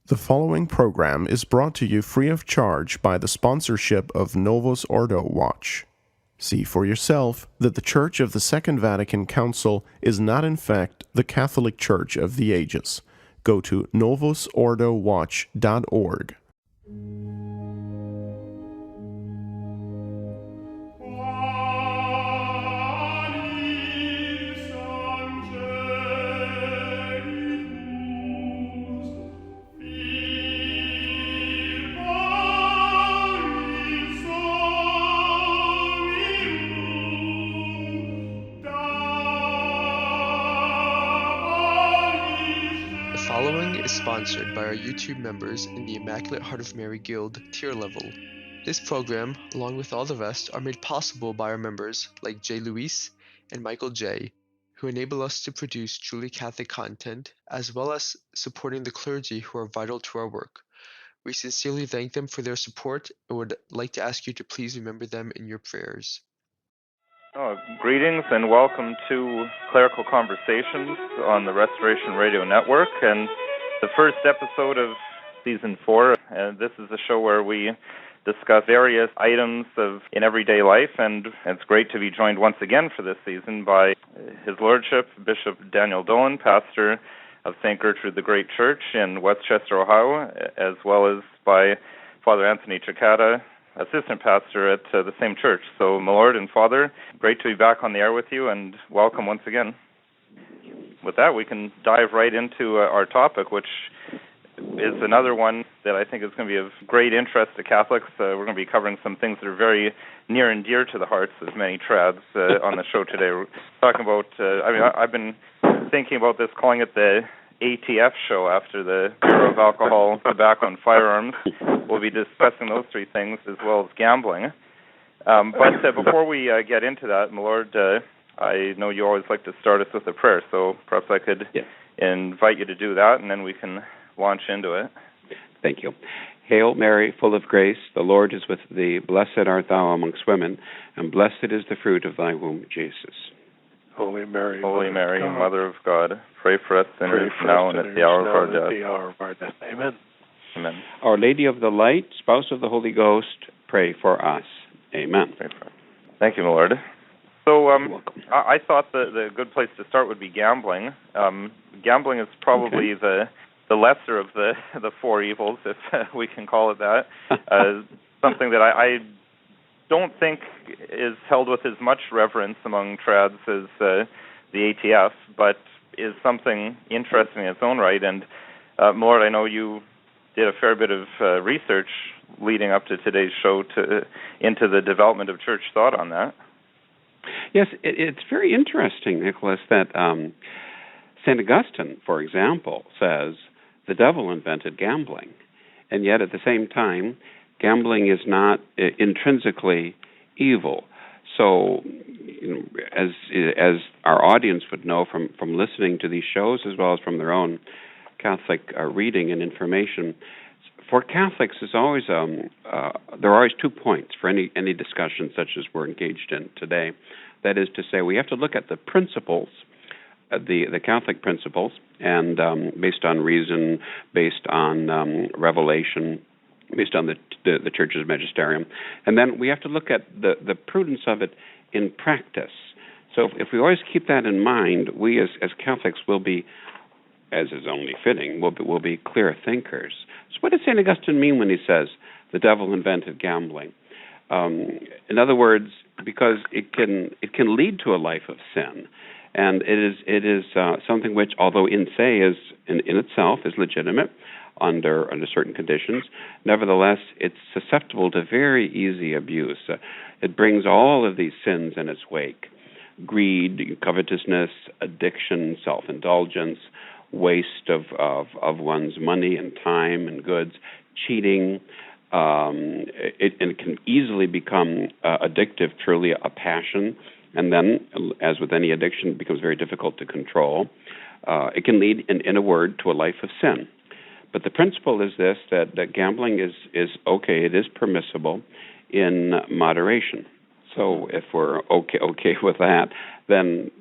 The following program is brought to you free of charge by the sponsorship of Novus Ordo Watch. See for yourself that the Church of the Second Vatican Council is not in fact the Catholic Church of the ages. Go to novusordowatch.org. The following is sponsored by our YouTube members in the Immaculate Heart of Mary Guild tier level. This program, along with all the rest, are made possible by our members like J. Luis and Michael J., who enable us to produce truly Catholic content, as well as supporting the clergy who are vital to our work. We sincerely thank them for their support and would like to ask you to please remember them in your prayers. Greetings and welcome to Clerical Conversations on the Restoration Radio Network, and the first episode of Season 4. And this is a show where we discuss various items in everyday life, and it's great to be joined once again for this season by His Lordship, Bishop Daniel Dolan, pastor of St. Gertrude the Great Church in Westchester, Ohio, as well as by Father Anthony Cekada, assistant pastor at the same church. So, my Lord and Father, great to be back on the air with you, and welcome once again. With that, we can dive right into our topic, which is another one that I think is going to be of great interest to Catholics. We're going to be covering some things that are very near and dear to the hearts of many trads on the show today. We're talking about, I've been thinking about this, calling it the ATF show after the Bureau of Alcohol, Tobacco, and Firearms. We'll be discussing those three things as well as gambling. But before we get into that, my Lord, I know you always like to start us with a prayer, so perhaps I could invite you to do that, and then we can launch into it. Thank you. Hail Mary, full of grace, the Lord is with thee. Blessed art thou amongst women, and blessed is the fruit of thy womb, Jesus. Holy Mary, Mother of God, pray for us sinners now and at the hour of our death. Amen. Amen. Our Lady of the Light, Spouse of the Holy Ghost, pray for us. Amen. Thank you, my Lord. So You're welcome. I thought the good place to start would be gambling. Gambling is probably the lesser of the four evils, if we can call it that. Something that I don't think is held with as much reverence among trads as the ATF, but is something interesting in its own right. And Lord, I know you did a fair bit of research leading up to today's show into the development of church thought on that. Yes, it's very interesting, Nicholas, that St. Augustine, for example, says the devil invented gambling, and yet at the same time, gambling is not intrinsically evil. So, as our audience would know from listening to these shows, as well as from their own Catholic reading and information, for Catholics, there are always 2 points for any discussion such as we're engaged in today. That is to say, we have to look at the principles, the Catholic principles, and based on reason, based on revelation, based on the Church's magisterium, and then we have to look at the prudence of it in practice. So if we always keep that in mind, we as Catholics will be, as is only fitting, will be clear thinkers. So what does St. Augustine mean when he says the devil invented gambling? In other words, because it can lead to a life of sin, and it is something which, although in itself is legitimate under certain conditions, nevertheless it's susceptible to very easy abuse. It brings all of these sins in its wake: greed, covetousness, addiction, self-indulgence, waste of one's money and time and goods, cheating. It can easily become addictive, truly a passion, and then, as with any addiction, it becomes very difficult to control. It can lead, in a word, to a life of sin. But the principle is this, that gambling is okay, it is permissible in moderation. So if we're okay with that, then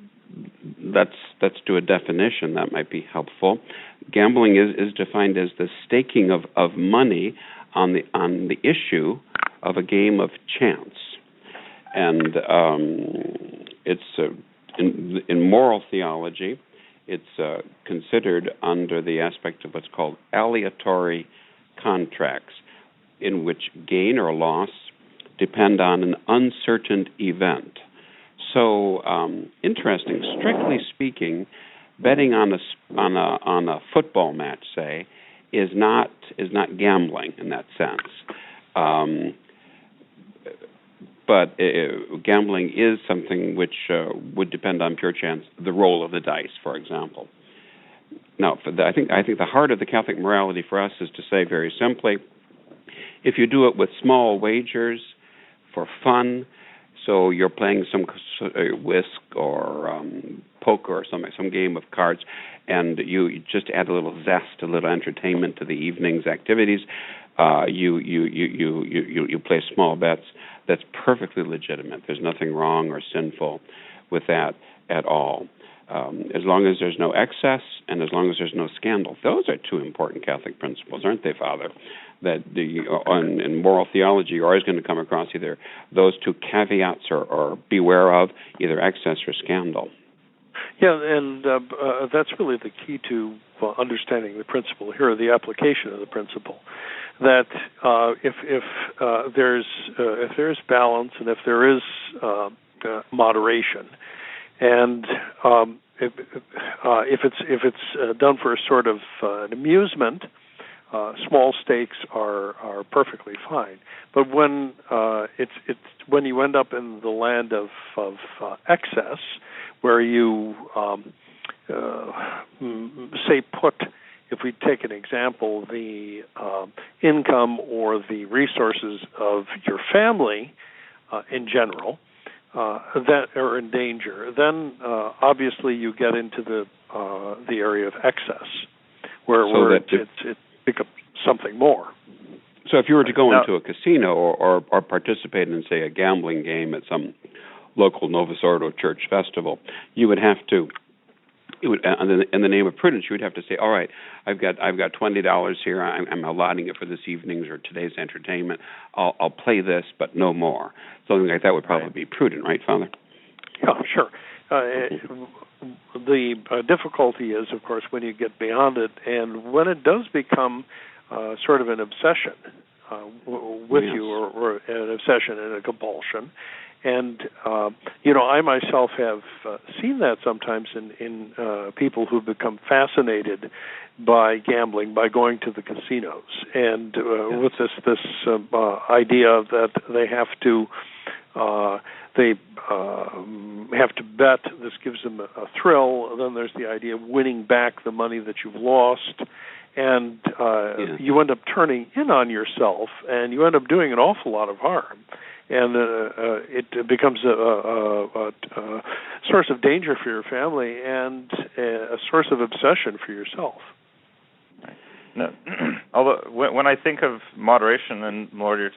let's do a definition that might be helpful. Gambling is defined as the staking of money on the issue of a game of chance, and it's in moral theology, it's considered under the aspect of what's called aleatory contracts, in which gain or loss depend on an uncertain event. So, interesting. Strictly speaking, betting on a football match, say, is not gambling in that sense. But gambling is something which would depend on pure chance. The roll of the dice, for example. Now, I think the heart of the Catholic morality for us is to say very simply, if you do it with small wagers for fun, so you're playing some whisk or poker or some game of cards, and you just add a little zest, a little entertainment to the evening's activities. You play small bets. That's perfectly legitimate. There's nothing wrong or sinful with that at all. As long as there's no excess and as long as there's no scandal. Those are two important Catholic principles, aren't they, Father? That in moral theology, you're always going to come across either those two caveats or beware of either excess or scandal. Yeah, and that's really the key to understanding the principle here, the application of the principle. That if there's balance and if there is moderation, and if it's done for a sort of an amusement, small stakes are perfectly fine. But when it's when you end up in the land of excess, where you say put, if we take an example, the income or the resources of your family in general that are in danger, then obviously you get into the area of excess, where it becomes something more. So if you were to go into a casino or participate in, say, a gambling game at some local Novus Ordo church festival, you would have to, in the name of prudence, you would have to say, all right, I've got $20 here. I'm allotting it for this evening's or today's entertainment. I'll play this, but no more. Something like that would probably be prudent, right, Father? Yeah, sure. The difficulty is, of course, when you get beyond it, and when it does become sort of an obsession with you, or an obsession and a compulsion. And, I myself have seen that sometimes in people who've become fascinated by gambling, by going to the casinos, and with this idea that they have to bet. This gives them a thrill. Then there's the idea of winning back the money that you've lost. And you end up turning in on yourself, and you end up doing an awful lot of harm. And it becomes a source of danger for your family and a source of obsession for yourself. No, although when I think of moderation, and Lord, you're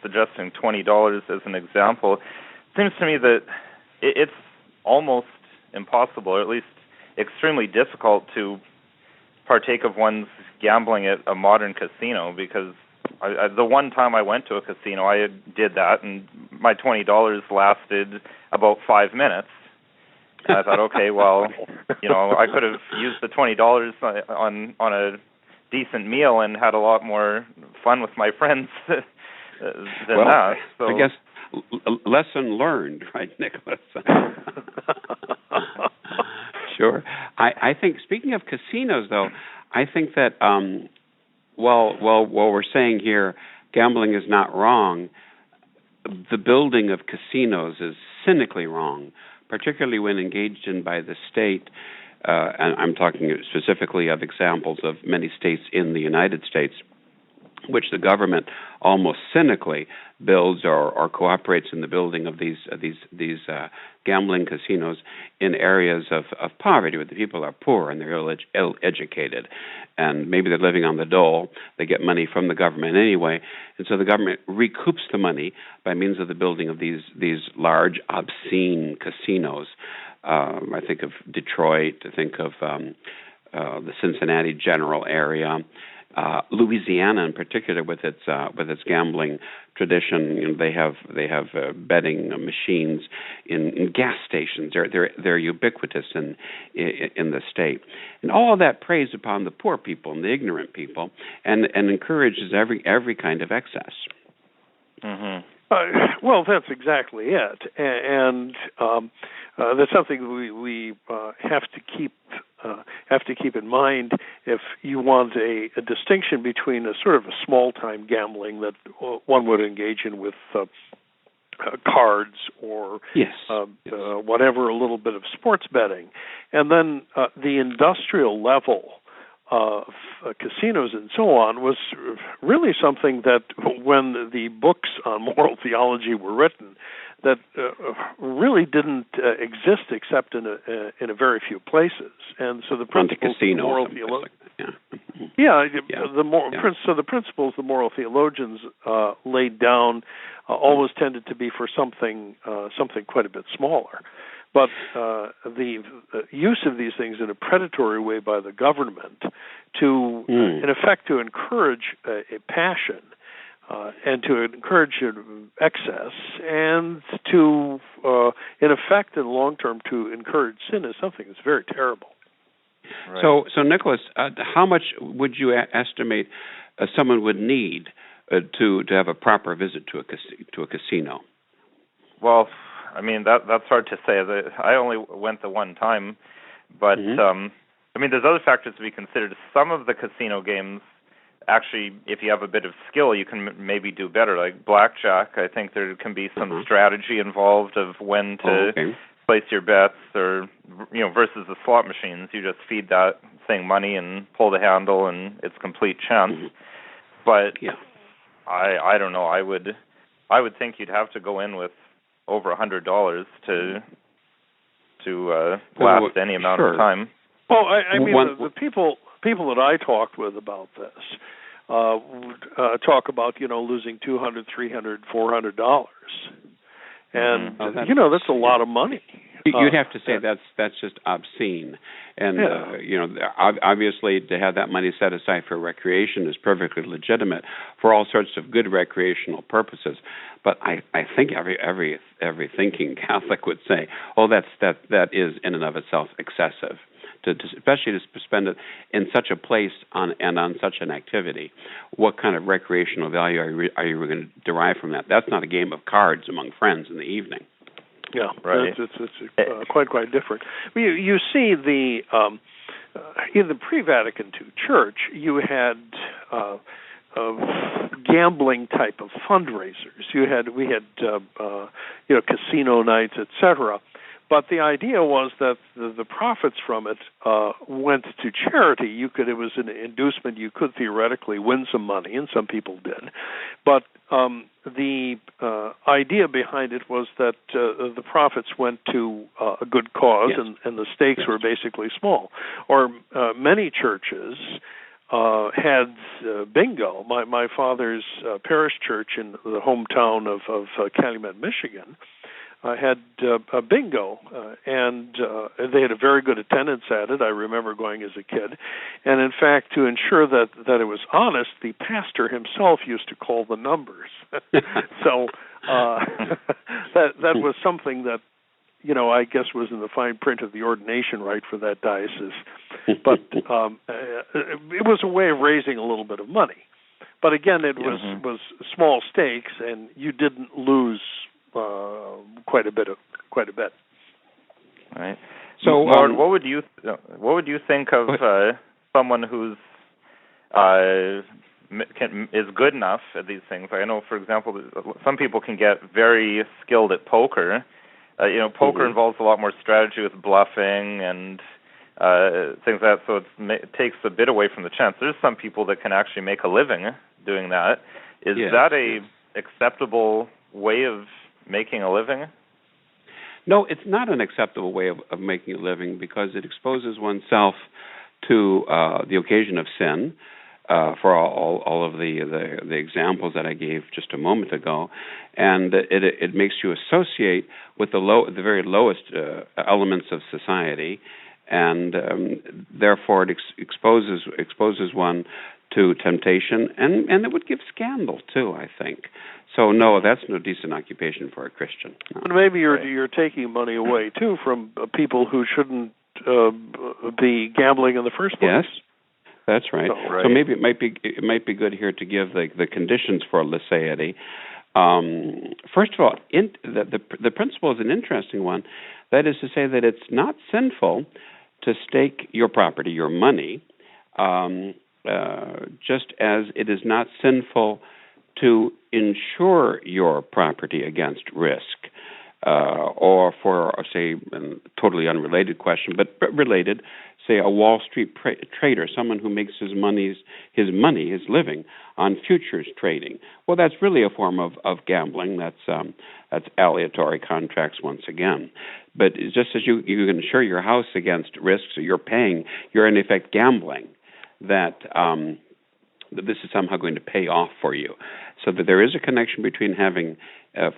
suggesting $20 as an example, it seems to me that it's almost impossible, or at least extremely difficult, to partake of one's gambling at a modern casino, because the one time I went to a casino, I did that, and my $20 lasted about 5 minutes. And I thought, okay, well, I could have used the $20 on a decent meal and had a lot more fun with my friends than that. So I guess lesson learned, right, Nicholas? Sure. I think, speaking of casinos, though, I think that while we're saying here gambling is not wrong, the building of casinos is cynically wrong, particularly when engaged in by the state. And I'm talking specifically of examples of many states in the United States, which the government almost cynically builds or cooperates in the building of these gambling casinos in areas of poverty, where the people are poor and they're ill-educated, and maybe they're living on the dole. They get money from the government anyway, and so the government recoups the money by means of the building of these large, obscene casinos. I think of Detroit. I think of the Cincinnati general area. Louisiana, in particular, with its gambling tradition, they have betting machines in gas stations. They're ubiquitous in the state, and all of that preys upon the poor people and the ignorant people, and encourages every kind of excess. Mm-hmm. Well, that's exactly it, and that's something we have to keep in mind if you want a distinction between a sort of a small-time gambling that one would engage in with cards or whatever, a little bit of sports betting, and then the industrial level of casinos and so on was really something that when the books on moral theology were written, that really didn't exist except in a very few places. And so the principles of moral theology, so the principles the moral theologians laid down always tended to be for something quite a bit smaller. But the use of these things in a predatory way by the government to, in effect, to encourage a passion and to encourage excess and to, in effect, in the long term, to encourage sin is something that's very terrible. Right. So Nicholas, how much would you estimate someone would need to have a proper visit to a casino? Well, I mean, that's hard to say. I only went the one time, but I mean, there's other factors to be considered. Some of the casino games, actually, if you have a bit of skill, you can maybe do better. Like blackjack, I think there can be some strategy involved of when to place your bets, or versus the slot machines, you just feed that thing money and pull the handle, and it's complete chance. But I don't know. I would think you'd have to go in with over $100 to last any amount of time. Well, I mean, the people that I talked with about this would talk about losing $200, $300, $400, and that's a lot of money. You'd have to say that's just obscene, and obviously to have that money set aside for recreation is perfectly legitimate for all sorts of good recreational purposes. But I think every thinking Catholic would say, that is in and of itself excessive. Especially to spend it in such a place on such an activity. What kind of recreational value are you going to derive from that? That's not a game of cards among friends in the evening. Yeah, right. It's quite different. You see, in the pre-Vatican II Church, you had gambling type of fundraisers. We had casino nights, etc. But the idea was that the profits from it went to charity. It was an inducement. You could theoretically win some money, and some people did. But the idea behind it was that the profits went to a good cause, and the stakes were basically small. Or many churches had bingo. My father's parish church in the hometown of Calumet, Michigan, had a bingo, and they had a very good attendance at it. I remember going as a kid. And in fact, to ensure that it was honest, the pastor himself used to call the numbers. So that was something that, I guess was in the fine print of the ordination rite for that diocese. But it was a way of raising a little bit of money. But again, it was small stakes, and you didn't lose quite a bit. Right. So, Lord, what would you think of someone who's is good enough at these things? I know, for example, some people can get very skilled at poker. Poker involves a lot more strategy with bluffing and things like that, so it takes a bit away from the chance. There's some people that can actually make a living doing that. Is that a acceptable way of making a living? No, it's not an acceptable way of making a living, because it exposes oneself to the occasion of sin, for all of the examples that I gave just a moment ago, and it makes you associate with the very lowest elements of society, and therefore it exposes one to temptation, and it would give scandal too, I think. So no, that's no decent occupation for a Christian. No. And maybe you're taking money away too from people who shouldn't be gambling in the first place. Yes, that's right. So maybe it might be good here to give the conditions for licéity. First of all, the principle is an interesting one. That is to say that it's not sinful to stake your property, your money, just as it is not sinful to insure your property against risk. Or for, say, a totally unrelated question, but related, say a Wall Street trader, someone who makes his living on futures trading. Well, that's really a form of gambling. That's aleatory contracts once again. But just as you can insure your house against risks, or you're in effect gambling that this is somehow going to pay off for you. So that there is a connection between having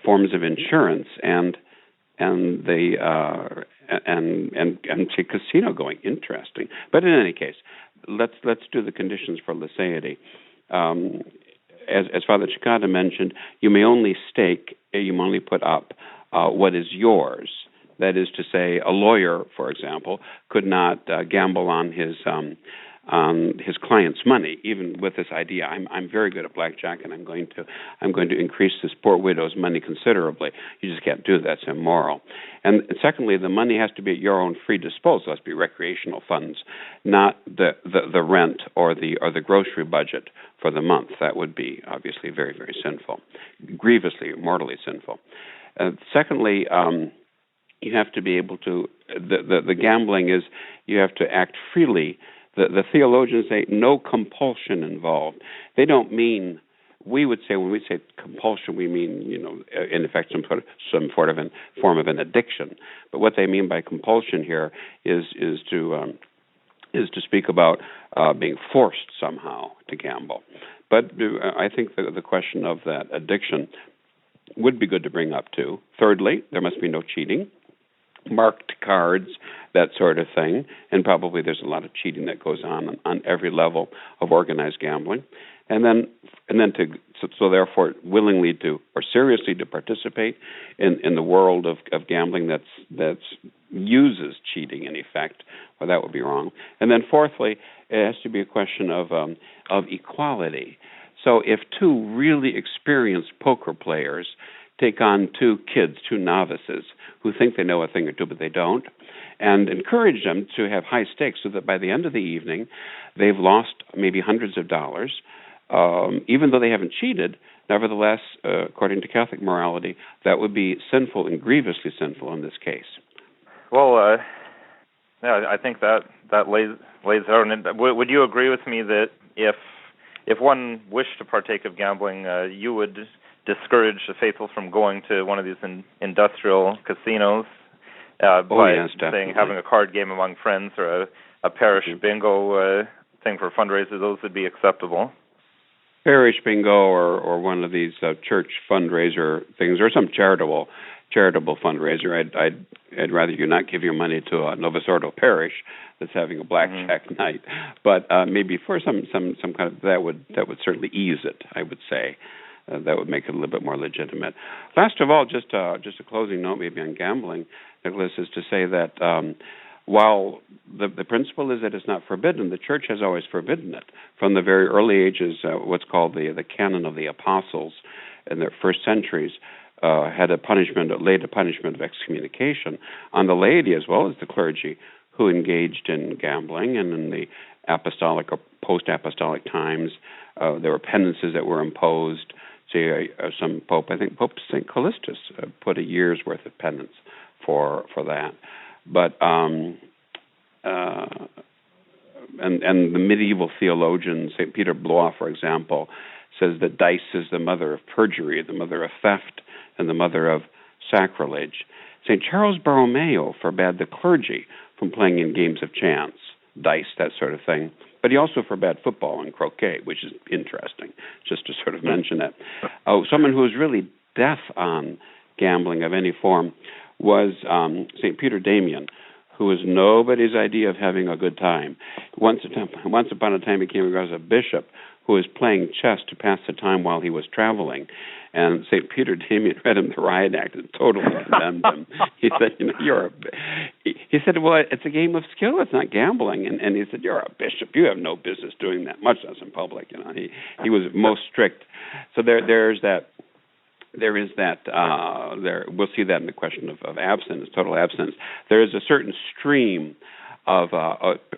forms of insurance and say casino going. Interesting. But in any case, let's do the conditions for licéity. As Father Cekada mentioned, you may only put up what is yours. That is to say, a lawyer, for example, could not gamble on his client's money, even with this idea. I'm very good at blackjack, and I'm going to increase this poor widow's money considerably. You just can't do that. It's immoral. And secondly, the money has to be at your own free disposal. It has to be recreational funds, not the rent or the grocery budget for the month. That would be obviously very, very sinful, grievously, mortally sinful. Secondly, you have to be able to. The gambling is you have to act freely. The theologians say no compulsion involved. They don't mean, we would say, when we say compulsion, we mean, in effect, some form of an addiction. But what they mean by compulsion here is to speak about being forced somehow to gamble. But I think the question of that addiction would be good to bring up too. Thirdly, there must be no cheating. Marked cards, that sort of thing, and probably there's a lot of cheating that goes on every level of organized gambling, and then therefore willingly to or seriously to participate in the world of gambling that's uses cheating in effect. Well, that would be wrong. And then fourthly, it has to be a question of equality. So if two really experienced poker players take on two novices who think they know a thing or two, but they don't, and encourage them to have high stakes so that by the end of the evening, they've lost maybe hundreds of dollars, even though they haven't cheated. Nevertheless, according to Catholic morality, that would be sinful and grievously sinful in this case. Well, I think that lays out. And would you agree with me that if one wished to partake of gambling, you would discourage the faithful from going to one of these industrial casinos by saying having a card game among friends or a parish bingo thing for a fundraiser? Those would be acceptable. Parish bingo or one of these church fundraiser things, or some charitable fundraiser. I'd rather you not give your money to a Novus Ordo parish that's having a blackjack night, but maybe for some kind of that would certainly ease it, I would say. That would make it a little bit more legitimate. Last of all, just a closing note maybe on gambling, Nicholas, is to say that while the principle is that it's not forbidden, the Church has always forbidden it. From the very early ages, what's called the canon of the apostles in the first centuries laid a punishment of excommunication on the laity as well as the clergy who engaged in gambling. And in the apostolic or post-apostolic times, there were penances that were imposed. Some Pope, I think Pope St. Callistus, put a year's worth of penance for that. But and the medieval theologian St. Peter Blois, for example, says that dice is the mother of perjury, the mother of theft, and the mother of sacrilege. St. Charles Borromeo forbade the clergy from playing in games of chance, dice, that sort of thing. But he also forbade football and croquet, which is interesting, just to sort of mention it. Someone who was really deaf on gambling of any form was St. Peter Damian, who was nobody's idea of having a good time. Once upon a time, he came across a bishop who was playing chess to pass the time while he was traveling. And St. Peter Damian read him the riot act and totally condemned him. He said, he said, well, it's a game of skill, it's not gambling. And he said, you're a bishop, you have no business doing that, much less in public. He was most strict. So there is that. We'll see that in the question of abstinence, total abstinence. There is a certain stream of,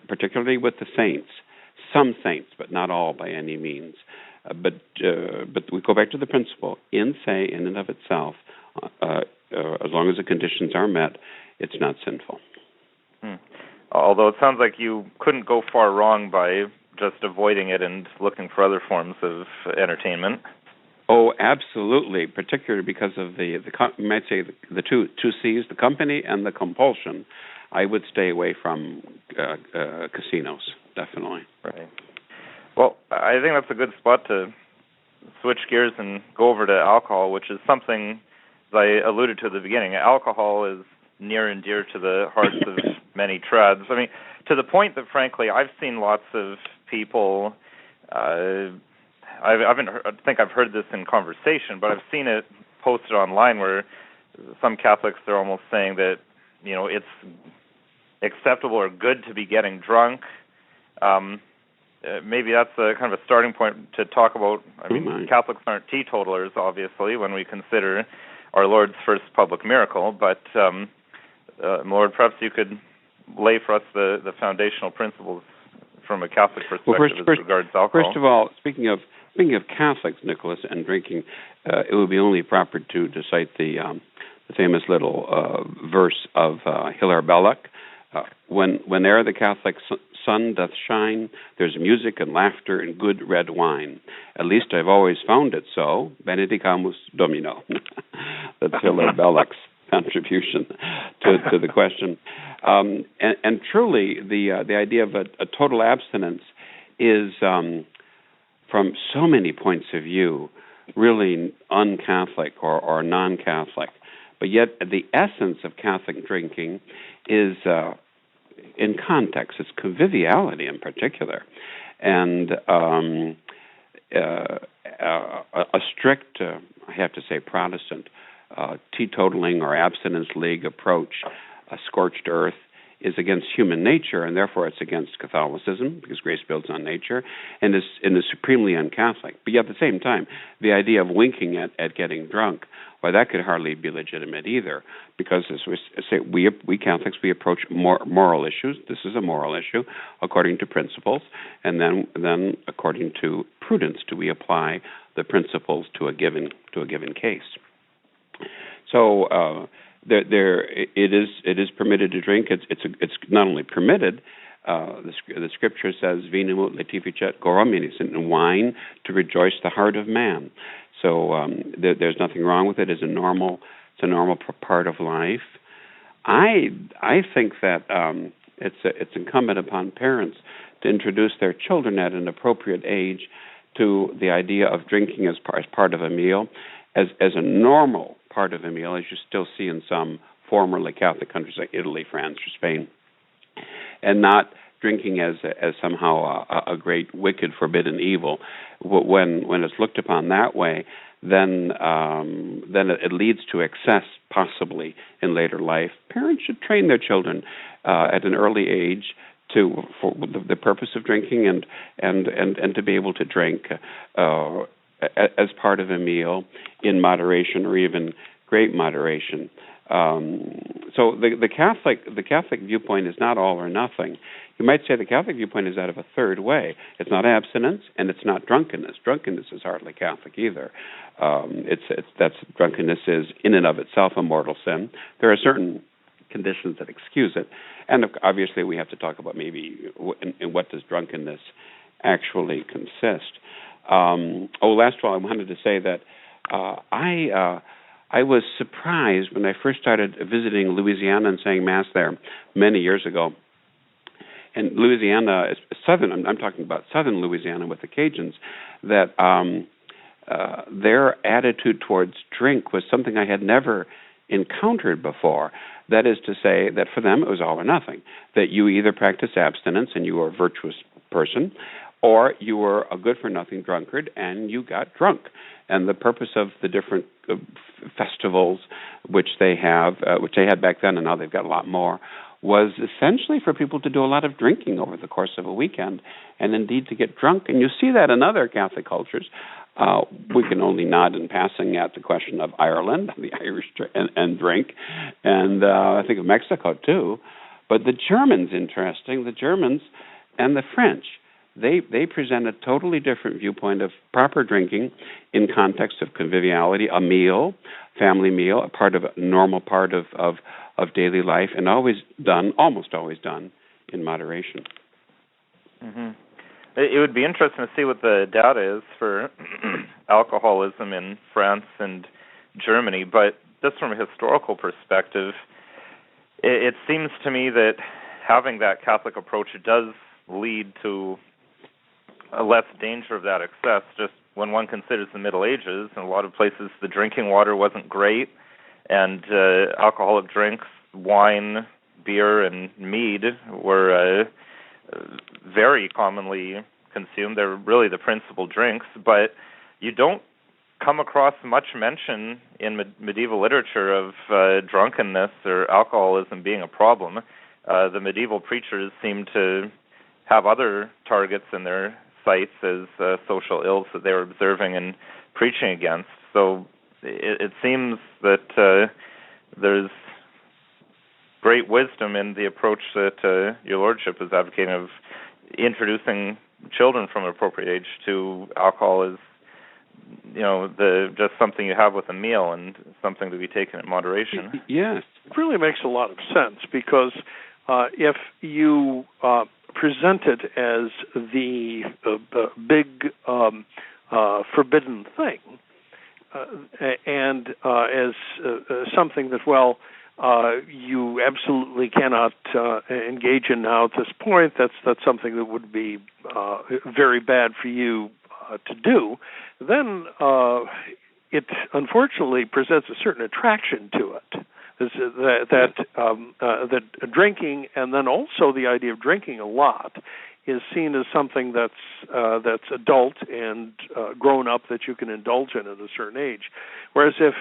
particularly with the saints, some saints, but not all by any means. But we go back to the principle: in and of itself, as long as the conditions are met, it's not sinful. Although it sounds like you couldn't go far wrong by just avoiding it and looking for other forms of entertainment. Oh, absolutely, particularly because of you might say the two C's, the company and the compulsion. I would stay away from casinos, definitely. Right. Well, I think that's a good spot to switch gears and go over to alcohol, which is something, as I alluded to at the beginning, alcohol is near and dear to the hearts of many trads. I mean, to the point that, frankly, I've seen lots of people... I think I've heard this in conversation, but I've seen it posted online where some Catholics, they're almost saying that, it's acceptable or good to be getting drunk. Maybe that's a kind of a starting point to talk about. I mean, Catholics aren't teetotalers, obviously, when we consider our Lord's first public miracle, but Lord, perhaps you could lay for us the foundational principles from a Catholic perspective as regards alcohol. First of all, speaking of Catholics, Nicholas, and drinking, it would be only proper to cite the famous little verse of Hilaire Belloc. Whene'er the Catholic sun doth shine, there's music and laughter and good red wine. At least I've always found it so. Benedicamus Domino. That's Hilaire Belloc's contribution to the question. And truly, the idea of a total abstinence is, from so many points of view, really un-Catholic or non-Catholic. But yet the essence of Catholic drinking is, in context, it's conviviality in particular. And a strict, I have to say, Protestant teetotaling or abstinence league approach, a scorched earth, is against human nature, and therefore it's against Catholicism, because grace builds on nature, and is supremely un-Catholic. But yet at the same time, the idea of winking at getting drunk, well, that could hardly be legitimate either, because as we say, we Catholics, we approach moral issues. This is a moral issue, according to principles, and then according to prudence, do we apply the principles to a given case. So it is permitted to drink. It's not only permitted. The scripture says, "Vinum laetificet corominis," and wine to rejoice the heart of man. So there's nothing wrong with it. It's a normal part of life. I think that it's incumbent upon parents to introduce their children at an appropriate age to the idea of drinking as part of a meal, as a normal part of a meal, as you still see in some formerly Catholic countries like Italy, France, or Spain, and not drinking as somehow a great, wicked, forbidden evil. When it's looked upon that way, then it leads to excess, possibly in later life. Parents should train their children at an early age for the purpose of drinking and to be able to drink as part of a meal in moderation, or even great moderation. So the Catholic viewpoint is not all or nothing. You might say the Catholic viewpoint is out of a third way. It's not abstinence, and it's not drunkenness. Drunkenness is hardly Catholic either. Drunkenness is in and of itself a mortal sin. There are certain conditions that excuse it, and obviously we have to talk about maybe in what does drunkenness actually consist. Last of all, I wanted to say that I was surprised when I first started visiting Louisiana and saying Mass there many years ago. and Louisiana, southern. I'm talking about southern Louisiana with the Cajuns, that their attitude towards drink was something I had never encountered before. That is to say that for them it was all or nothing, that you either practiced abstinence and you were a virtuous person, or you were a good-for-nothing drunkard and you got drunk. And the purpose of the different festivals which they had back then, and now they've got a lot more, was essentially for people to do a lot of drinking over the course of a weekend, and indeed to get drunk. And you see that in other Catholic cultures. We can only nod in passing at the question of Ireland, the Irish and drink, and I think of Mexico too. But the Germans, interesting, the Germans and the French, they present a totally different viewpoint of proper drinking in context of conviviality, a meal, family meal, a normal part of daily life, and almost always done in moderation. Mm-hmm. It would be interesting to see what the data is for alcoholism in France and Germany, but just from a historical perspective, it seems to me that having that Catholic approach does lead to a less danger of that excess. Just when one considers the Middle Ages, in a lot of places the drinking water wasn't great, and alcoholic drinks, wine, beer, and mead were very commonly consumed. They're really the principal drinks, but you don't come across much mention in medieval literature of drunkenness or alcoholism being a problem. The medieval preachers seem to have other targets in their sights as social ills that they were observing and preaching against. So it seems that there's great wisdom in the approach that your lordship is advocating of introducing children from an appropriate age to alcohol as, just something you have with a meal and something to be taken in moderation. Yes. It really makes a lot of sense, because if you present it as the big forbidden thing, and as something that, you absolutely cannot engage in now at this point, that's something that would be very bad for you to do, then it unfortunately presents a certain attraction to it. That drinking, and then also the idea of drinking a lot, is seen as something that's adult and grown up, that you can indulge in at a certain age. Whereas if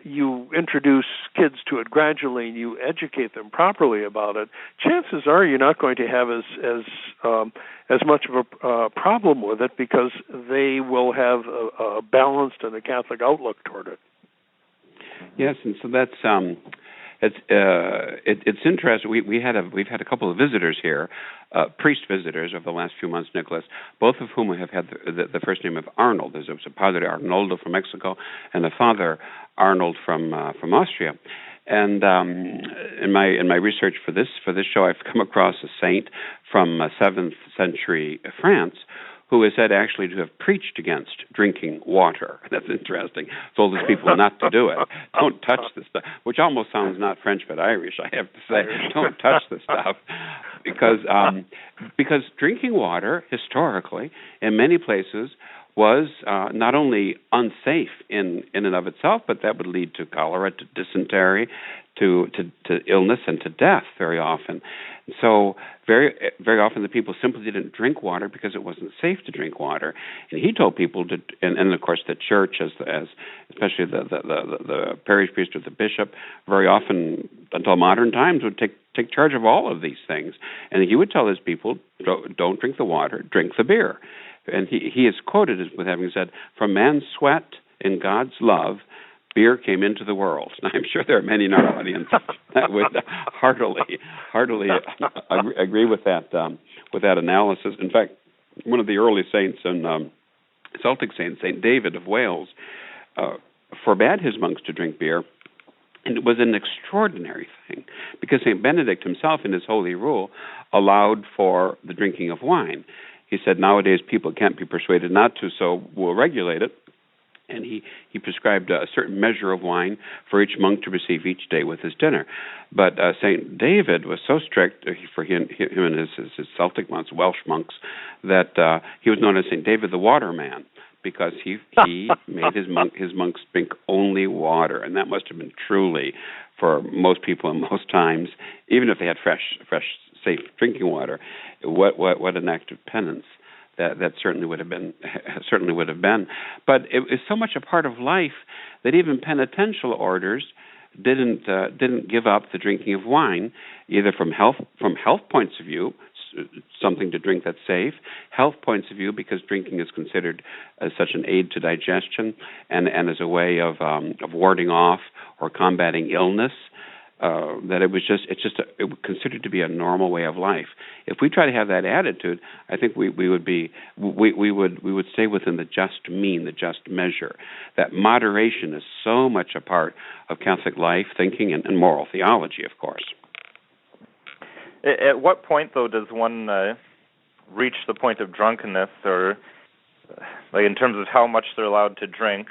you introduce kids to it gradually and you educate them properly about it, chances are you're not going to have as much of a problem with it, because they will have a balanced and a Catholic outlook toward it. Yes, and so that's it's interesting. We've had a couple of visitors here, priest visitors over the last few months, Nicholas, both of whom have had the first name of Arnold. There's a Padre Arnoldo from Mexico and a Father Arnold from Austria. And in my research for this show, I've come across a saint from 7th century France who is said actually to have preached against drinking water. That's interesting. Told his people not to do it. Don't touch this stuff, which almost sounds not French but Irish, I have to say. Don't touch this stuff. Because drinking water, historically, in many places, was not only unsafe in and of itself, but that would lead to cholera, to dysentery, to illness and to death very often. So very very often the people simply didn't drink water because it wasn't safe to drink water. And he told people to, and of course the church, as especially the parish priest or the bishop, very often until modern times would take charge of all of these things. And he would tell his people, don't drink the water, drink the beer. And he is quoted as with having said, "From man's sweat and God's love, beer came into the world." And I'm sure there are many in our audience that would heartily agree with that analysis. In fact, one of the early saints and Celtic saints, Saint David of Wales, forbade his monks to drink beer. And it was an extraordinary thing, because St. Benedict himself, in his Holy Rule, allowed for the drinking of wine. He said, nowadays people can't be persuaded not to, so we'll regulate it. and he prescribed a certain measure of wine for each monk to receive each day with his dinner. But St. David was so strict for him and his Celtic monks, Welsh monks, that he was known as St. David the Waterman, because he made his monks drink only water, and that must have been truly, for most people in most times, even if they had fresh, safe drinking water, what an act of penance that certainly would have been. But it is so much a part of life that even penitential orders didn't give up the drinking of wine, either from health points of view, something to drink that's safe, health points of view, because drinking is considered as such an aid to digestion and as a way of warding off or combating illness, that it was considered to be a normal way of life. If we try to have that attitude, I think we would stay within the just mean, the just measure. That moderation is so much a part of Catholic life, thinking, and moral theology, of course. At what point, though, does one reach the point of drunkenness, or like in terms of how much they're allowed to drink?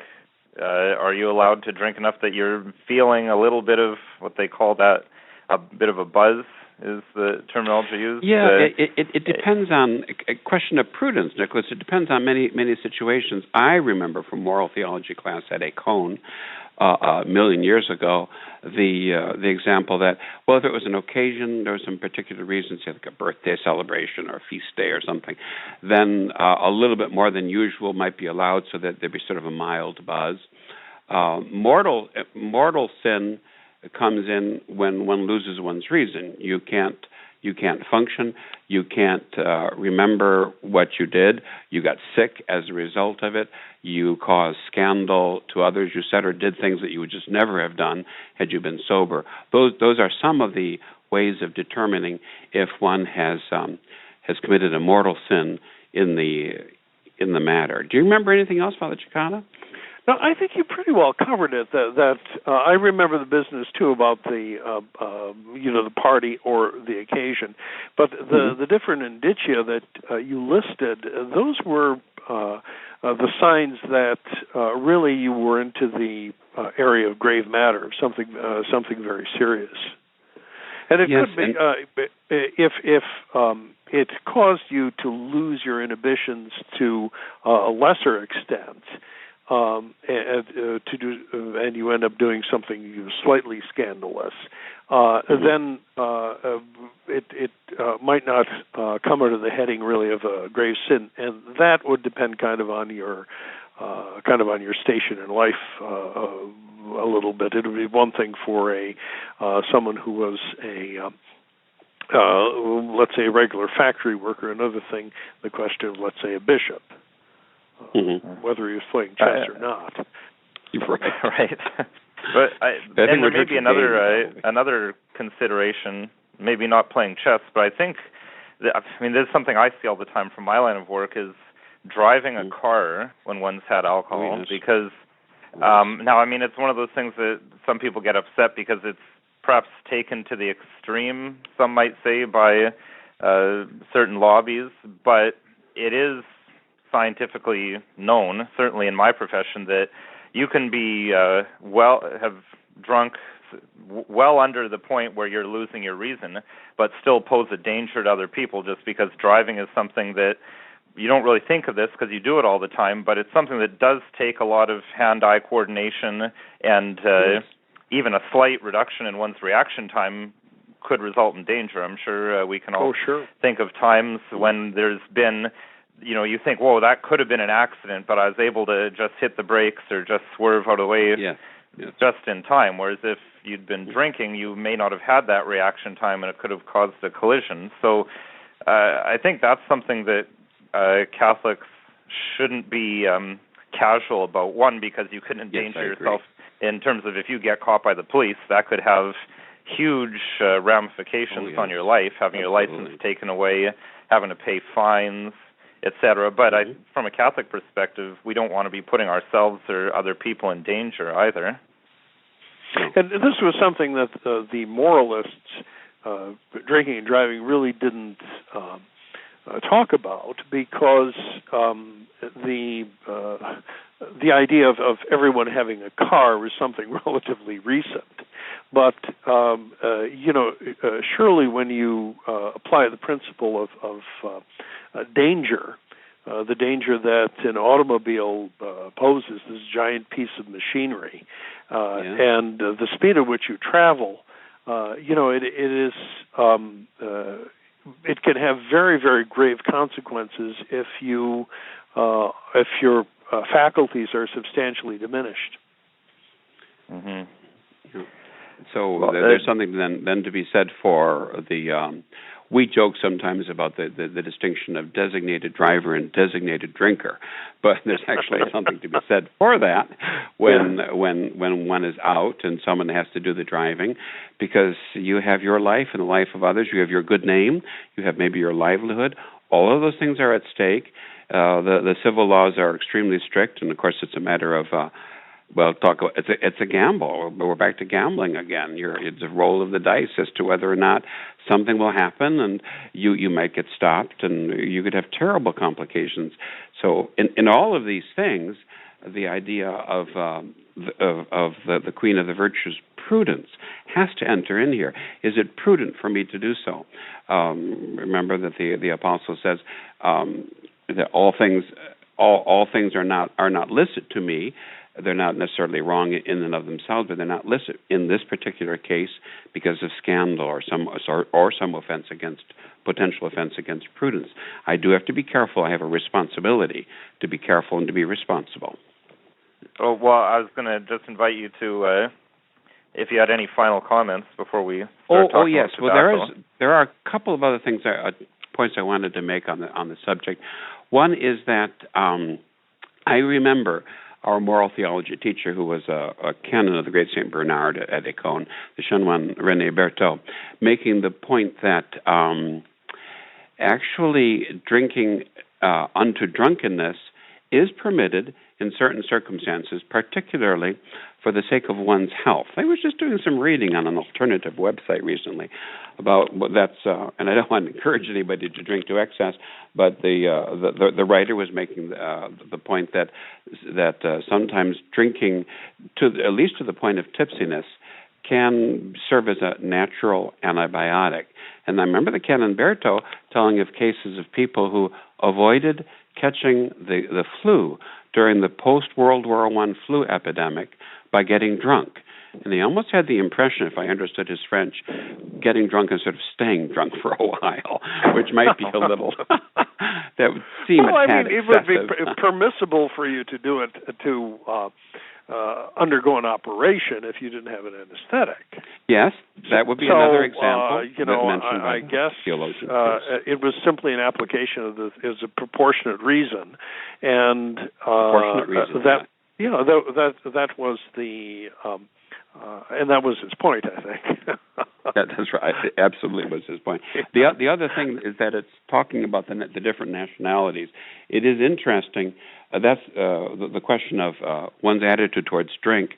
Are you allowed to drink enough that you're feeling a little bit of what they call a bit of a buzz, is the terminology used? Yeah, it depends on a question of prudence, Nicholas. It depends on many situations. I remember from moral theology class at Cone a million years ago, the example that, well, if it was an occasion, there was some particular reason, say like a birthday celebration or a feast day or something, then a little bit more than usual might be allowed, so that there'd be sort of a mild buzz. Mortal sin comes in when one loses one's reason. You can't function. You can't remember what you did. You got sick as a result of it. You caused scandal to others. You said or did things that you would just never have done had you been sober. Those are some of the ways of determining if one has committed a mortal sin in the matter. Do you remember anything else, Father Cekada? No, I think you pretty well covered it. That I remember the business too about the the party or the occasion, but the different indicia that you listed, those were the signs that really you were into the area of grave matter, something very serious. And it could be if it caused you to lose your inhibitions to a lesser extent. And you end up doing something slightly scandalous, then it might not come under the heading really of a grave sin, and that would depend kind of on your station in life a little bit. It would be one thing for someone who was let's say a regular factory worker. Another thing, the question of, let's say, a bishop. Whether he was playing chess or not. Right. But and there may be another consideration, maybe not playing chess, but I think, there's something I see all the time from my line of work is driving a car when one's had alcohol, because now, it's one of those things that some people get upset because it's perhaps taken to the extreme, some might say, by certain lobbies, but it is scientifically known, certainly in my profession, that you can be have drunk well under the point where you're losing your reason, but still pose a danger to other people, just because driving is something that you don't really think of this because you do it all the time, but it's something that does take a lot of hand-eye coordination, and even a slight reduction in one's reaction time could result in danger. I'm sure we can all think of times when there's been, you think, whoa, that could have been an accident, but I was able to just hit the brakes or just swerve out of the way just in time. Whereas if you'd been drinking, you may not have had that reaction time, and it could have caused a collision. So I think that's something that Catholics shouldn't be casual about. One, because you could endanger yourself in terms of, if you get caught by the police, that could have huge ramifications on your life, having your license taken away, having to pay fines, etc. But from a Catholic perspective, we don't want to be putting ourselves or other people in danger either. And this was something that the moralists, drinking and driving, really didn't talk about, because the the idea of everyone having a car is something relatively recent. But surely when you apply the principle of danger, the danger that an automobile poses, this giant piece of machinery, and the speed at which you travel, it can have very, very grave consequences if your faculties are substantially diminished. Mm-hmm. So there's something then to be said for the. We joke sometimes about the distinction of designated driver and designated drinker, but there's actually something to be said for that when one is out and someone has to do the driving, because you have your life and the life of others. You have your good name. You have maybe your livelihood. All of those things are at stake. The civil laws are extremely strict, and of course it's a matter of it's a gamble. We're back to gambling again. It's a roll of the dice as to whether or not something will happen, and you might get stopped, and you could have terrible complications. So in all of these things, the idea of the Queen of the Virtues, prudence, has to enter in here. Is it prudent for me to do so? Remember that the apostle says that all things are not licit to me. They're not necessarily wrong in and of themselves, but they're not licit in this particular case because of scandal or some potential offense against prudence. I do have to be careful. I have a responsibility to be careful and to be responsible. Oh, well, I was going to just invite you to, if you had any final comments before we start talking yes. about tobacco. There are a couple of other things, points I wanted to make on the subject. One is that I remember our moral theology teacher, who was a canon of the great St. Bernard at Écône, the Chanoine René Berthaud, making the point that actually drinking unto drunkenness is permitted in certain circumstances, particularly for the sake of one's health. I was just doing some reading on an alternative website recently about that's, and I don't want to encourage anybody to drink to excess, but the writer was making the point that sometimes drinking at least to the point of tipsiness can serve as a natural antibiotic. And I remember the Canon Berthaud telling of cases of people who avoided catching the flu during the post-World War I flu epidemic by getting drunk. And he almost had the impression, if I understood his French, getting drunk and sort of staying drunk for a while, which might be a little, that would seem a tad excessive. It would be permissible for you to do it to undergo an operation if you didn't have an anesthetic. Yes, that would be another example. I guess it was simply an application of is a proportionate reason, and proportionate reason. That was the and that was his point, I think. That's right. It absolutely was his point. The other thing is that it's talking about the different nationalities. It is interesting. That's the question of one's attitude towards drink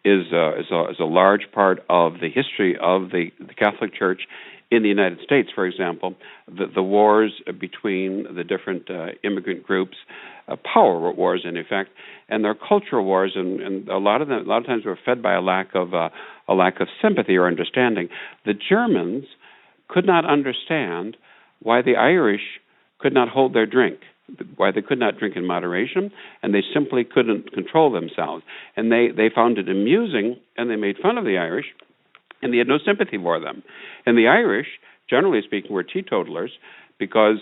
is a large part of the history of the Catholic Church in the United States. For example, the wars between the different immigrant groups, power wars in effect, and their cultural wars, and a lot of times were fed by a lack of sympathy or understanding. The Germans could not understand why the Irish could not hold their drink, why they could not drink in moderation, and they simply couldn't control themselves. And they found it amusing, and they made fun of the Irish, and they had no sympathy for them. And the Irish, generally speaking, were teetotalers because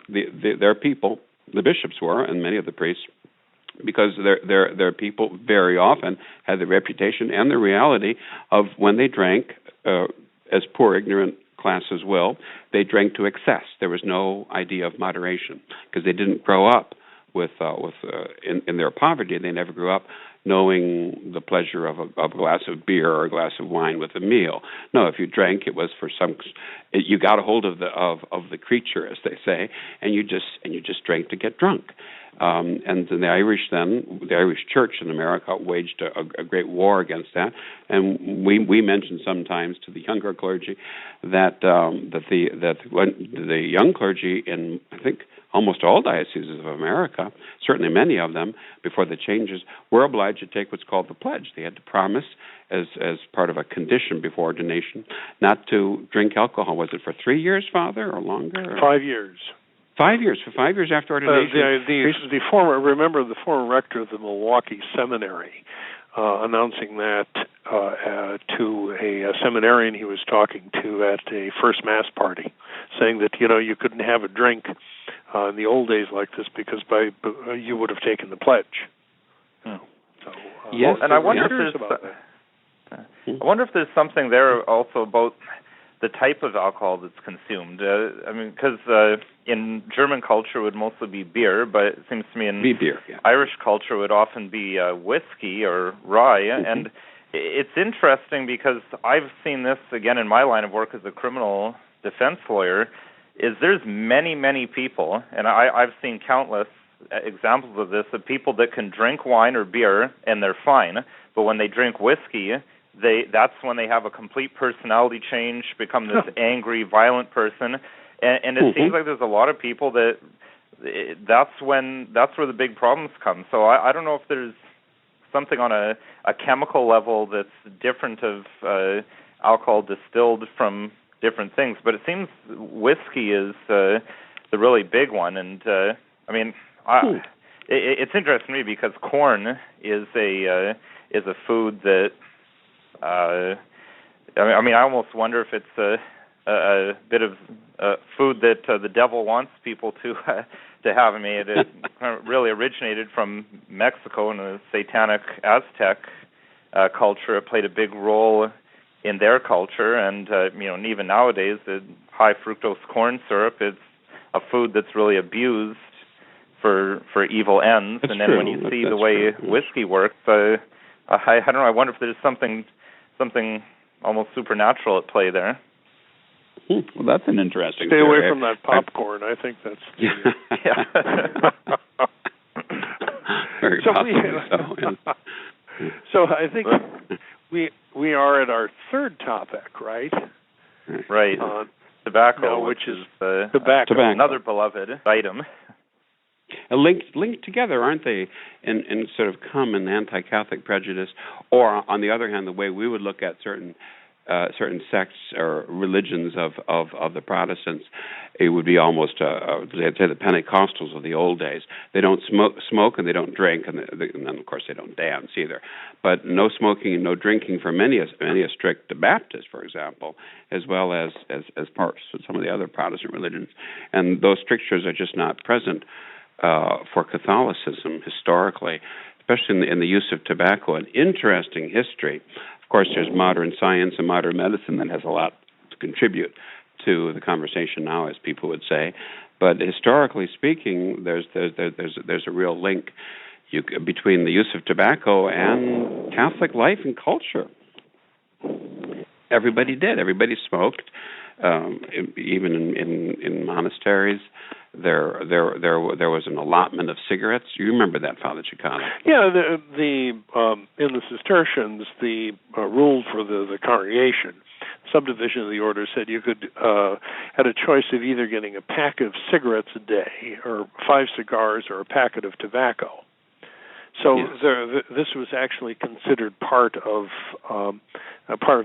their people, the bishops were, and many of the priests, because their people very often had the reputation and the reality of when they drank, as poor, ignorant classes will, they drank to excess. There was no idea of moderation because they didn't grow up in their poverty. They never grew up knowing the pleasure of a glass of beer or a glass of wine with a meal. No, if you drank, it was for you got a hold of the creature, as they say, and you just drank to get drunk. And the Irish Church in America waged a great war against that. And we mentioned sometimes to the younger clergy that the young clergy in, I think, almost all dioceses of America, certainly many of them, before the changes, were obliged to take what's called the pledge. They had to promise, as part of a condition before ordination, not to drink alcohol. Was it for 3 years, Father, or longer? 5 years. 5 years. For 5 years after ordination. The former rector of the Milwaukee Seminary announcing that to a seminarian he was talking to at a first mass party, saying that you couldn't have a drink in the old days like this because you would have taken the pledge. Hmm. So yes, and I wonder if there's something there also about the type of alcohol that's consumed. Because in German culture it would mostly be beer, but it seems to me in Irish culture it would often be whiskey or rye. Mm-hmm. And it's interesting because I've seen this, again, in my line of work as a criminal defense lawyer, is there's many, many people, and I've seen countless examples of this, of people that can drink wine or beer and they're fine, but when they drink whiskey, that's when they have a complete personality change, become this angry, violent person, and it seems like there's a lot of people that's where the big problems come. So I don't know if there's something on a chemical level that's different of alcohol distilled from different things, but it seems whiskey is the really big one, and it's interesting to me because corn is a food that I almost wonder if it's a bit of food that the devil wants people to have. I mean, it really originated from Mexico and the satanic Aztec culture. It played a big role in their culture, and and even nowadays, the high fructose corn syrup is a food that's really abused for evil ends. That's and then true. When you see the way whiskey works, I don't know. I wonder if there's something almost supernatural at play there. Well, that's an interesting. Stay away from that popcorn. I think that's. Very possibly so. So I think we are at our third topic, right? Right. Tobacco, which is tobacco, another beloved item. Linked together, aren't they, in sort of common anti-Catholic prejudice? Or, on the other hand, the way we would look at certain sects or religions of the Protestants, it would be almost, they'd say, the Pentecostals of the old days. They don't smoke and they don't drink, and then, of course, they don't dance either. But no smoking and no drinking for many a strict Baptist, for example, as well as parts of some of the other Protestant religions. And those strictures are just not present for Catholicism historically, especially in the use of tobacco. An interesting history. Of course, there's modern science and modern medicine that has a lot to contribute to the conversation now, as people would say. But historically speaking, there's a real link between the use of tobacco and Catholic life and culture. Everybody did. Everybody smoked, even in monasteries. There was an allotment of cigarettes. You remember that, Father Cekada? Yeah, the in the Cistercians, the rule for the congregation, subdivision of the order, said you could had a choice of either getting a pack of cigarettes a day, or 5 cigars, or a packet of tobacco. So yes. This was actually considered part of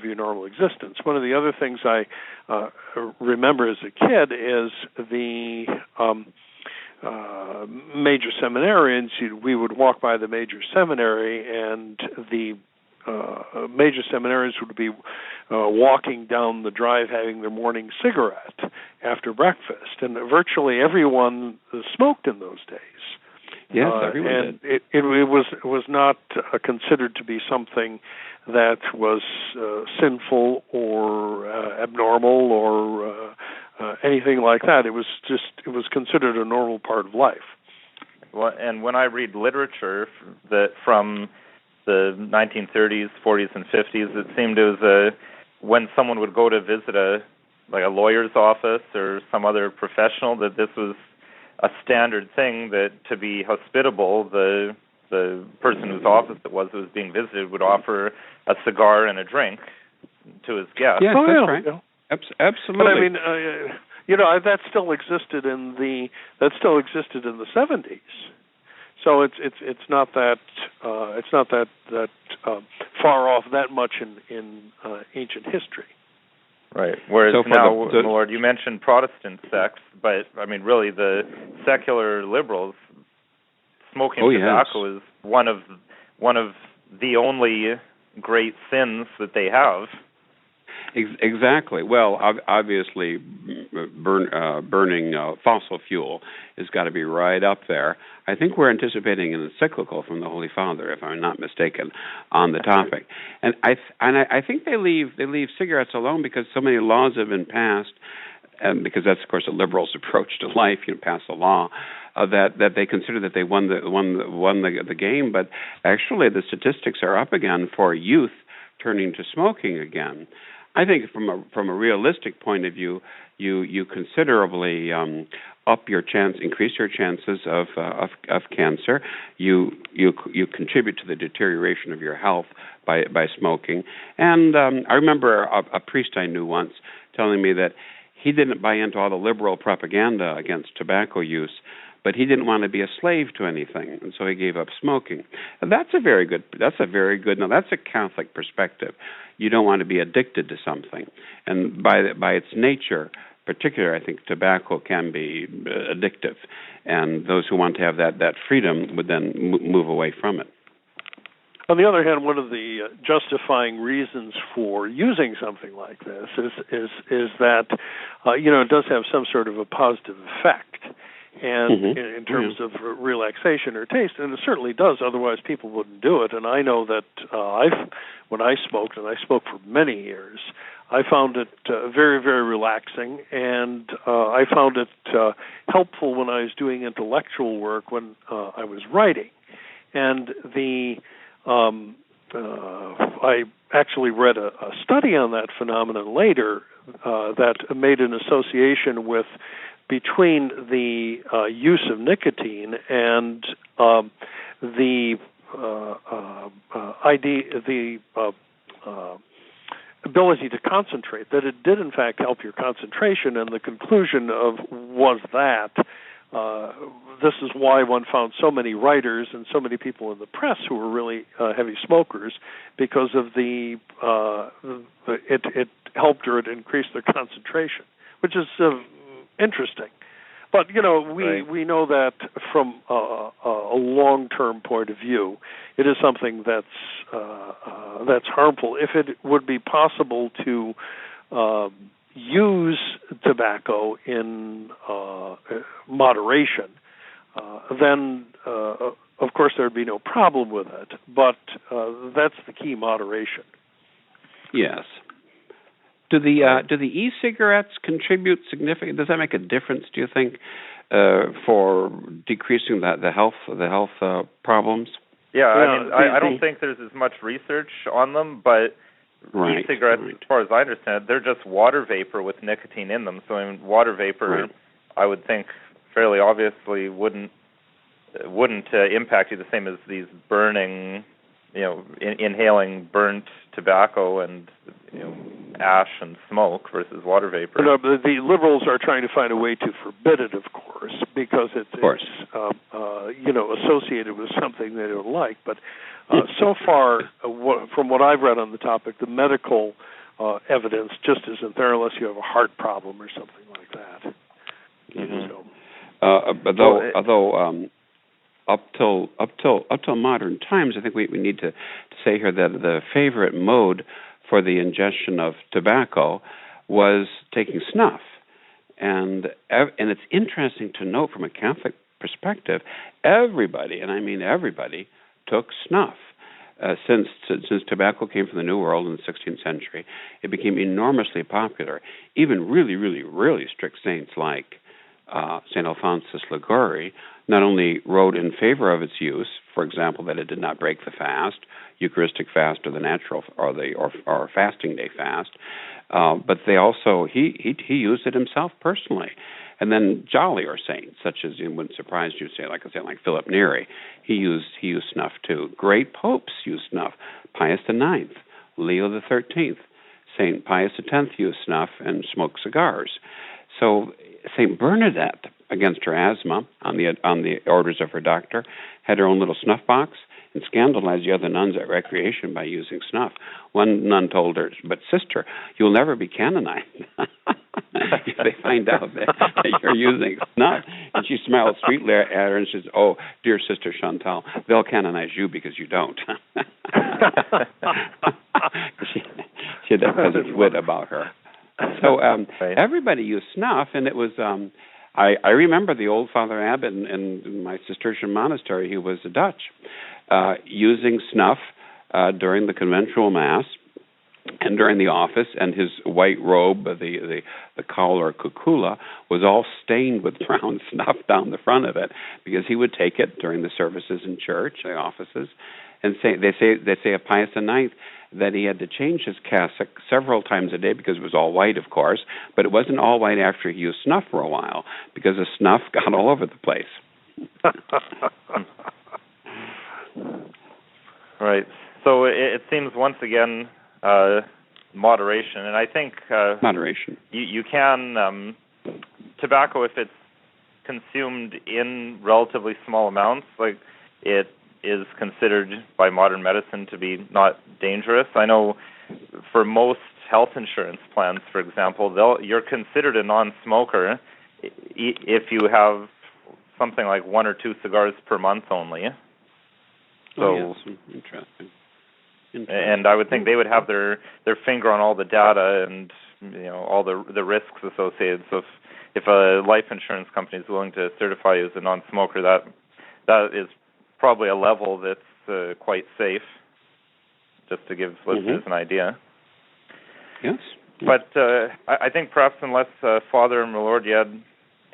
your normal existence. One of the other things I remember as a kid is the major seminarians. We would walk by the major seminary, and the major seminarians would be walking down the drive having their morning cigarette after breakfast, and virtually everyone smoked in those days. Yes, everyone did. It was not considered to be something that was sinful or abnormal or anything like that. It was considered a normal part of life. Well, and when I read literature that from the 1930s, 40s, and 50s, it seemed it was when someone would go to visit a lawyer's office or some other professional, that this was a standard thing that to be hospitable, the person whose office it was being visited would offer a cigar and a drink to his guests. Yes, that's right. Yeah. Absolutely. But I mean, that still existed in the 70s. So it's not that far off that much in ancient history. Right. Whereas now, Lord, you mentioned Protestant sects, but I mean, really, the secular liberals, smoking tobacco is one of the only great sins that they have. Exactly. Well, obviously, burning fossil fuel has got to be right up there. I think we're anticipating an encyclical from the Holy Father, if I'm not mistaken, on the topic. And I think they leave cigarettes alone because so many laws have been passed, and because that's of course a liberal's approach to life. Pass a law that they consider that they won the game, but actually the statistics are up again for youth turning to smoking again. I think from a realistic point of view, you considerably increase your chances of cancer. You contribute to the deterioration of your health by smoking. And I remember a priest I knew once telling me that he didn't buy into all the liberal propaganda against tobacco use, but he didn't want to be a slave to anything, and so he gave up smoking. And that's a very good. Now that's a Catholic perspective. You don't want to be addicted to something, and by its nature, particularly, I think tobacco can be addictive, and those who want to have that freedom would then move away from it. On the other hand, one of the justifying reasons for using something like this is that it does have some sort of a positive effect. And in terms of relaxation or taste, and it certainly does. Otherwise, people wouldn't do it. And I know that when I smoked, and I smoked for many years, I found it very, very relaxing, and I found it helpful when I was doing intellectual work when I was writing. And I actually read a study on that phenomenon later that made an association between the use of nicotine and the ability to concentrate, that it did in fact help your concentration, and the conclusion was that this is why one found so many writers and so many people in the press who were really heavy smokers, because of it helped or it increased their concentration, which is interesting. But we know that from a long-term point of view, it is something that's harmful. If it would be possible to use tobacco in moderation, then of course there would be no problem with it. But that's the key: moderation. Yes. Do the e-cigarettes contribute significant? Does that make a difference? Do you think for decreasing the health problems? Yeah, I mean, I don't think there's as much research on them, but e-cigarettes, as far as I understand, they're just water vapor with nicotine in them. So water vapor, I would think, fairly obviously wouldn't impact you the same as these burning, inhaling burnt tobacco and ash and smoke versus water vapor. No, but the liberals are trying to find a way to forbid it, of course, because it's associated with something they don't like. But so far, from what I've read on the topic, the medical evidence just isn't there unless you have a heart problem or something like that. Although up till modern times, I think we need to say here that the favorite mode for the ingestion of tobacco was taking snuff, and it's interesting to note from a Catholic perspective, everybody, and I mean everybody, took snuff. Since tobacco came from the New World in the 16th century, it became enormously popular. Even really, really, really strict saints like St. Alphonsus Liguori not only wrote in favor of its use, for example, that it did not break the fast, Eucharistic fast, or the natural or fasting day fast, but they also he used it himself personally, And then jollier saints, such as, it wouldn't surprise you to say, like Philip Neri, he used snuff too. Great popes used snuff. Pius IX, Leo XIII, Saint Pius X used snuff and smoked cigars. So Saint Bernadette, against her asthma, on the orders of her doctor, had her own little snuff box and scandalized the other nuns at recreation by using snuff. One nun told her, "But sister, you'll never be canonized if they find out that you're using snuff." And she smiled sweetly at her and says, "Oh, dear Sister Chantal, they'll canonize you because you don't." she had that peasant wit about her. So right. Everybody used snuff, and it was... I remember the old Father Abbot in my Cistercian monastery, he was a Dutch, using snuff during the conventual Mass and during the office, and his white robe, the cowl or kukula, was all stained with brown snuff down the front of it, because he would take it during the services in church, the offices, and they say of Pius IX that he had to change his cassock several times a day because it was all white, of course, but it wasn't all white after he used snuff for a while, because the snuff got all over the place. Right. So it seems once again moderation, and I think moderation. You can tobacco, if it's consumed in relatively small amounts, like it is considered by modern medicine to be not dangerous. I know for most health insurance plans, for example, you're considered a non-smoker if you have something like 1 or 2 cigars per month only. So, yes. Interesting. And I would think they would have their finger on all the data and all the risks associated. So if a life insurance company is willing to certify you as a non-smoker, that is probably a level that's quite safe, just to give listeners an idea. Yes. But I think perhaps unless Father Milord, you had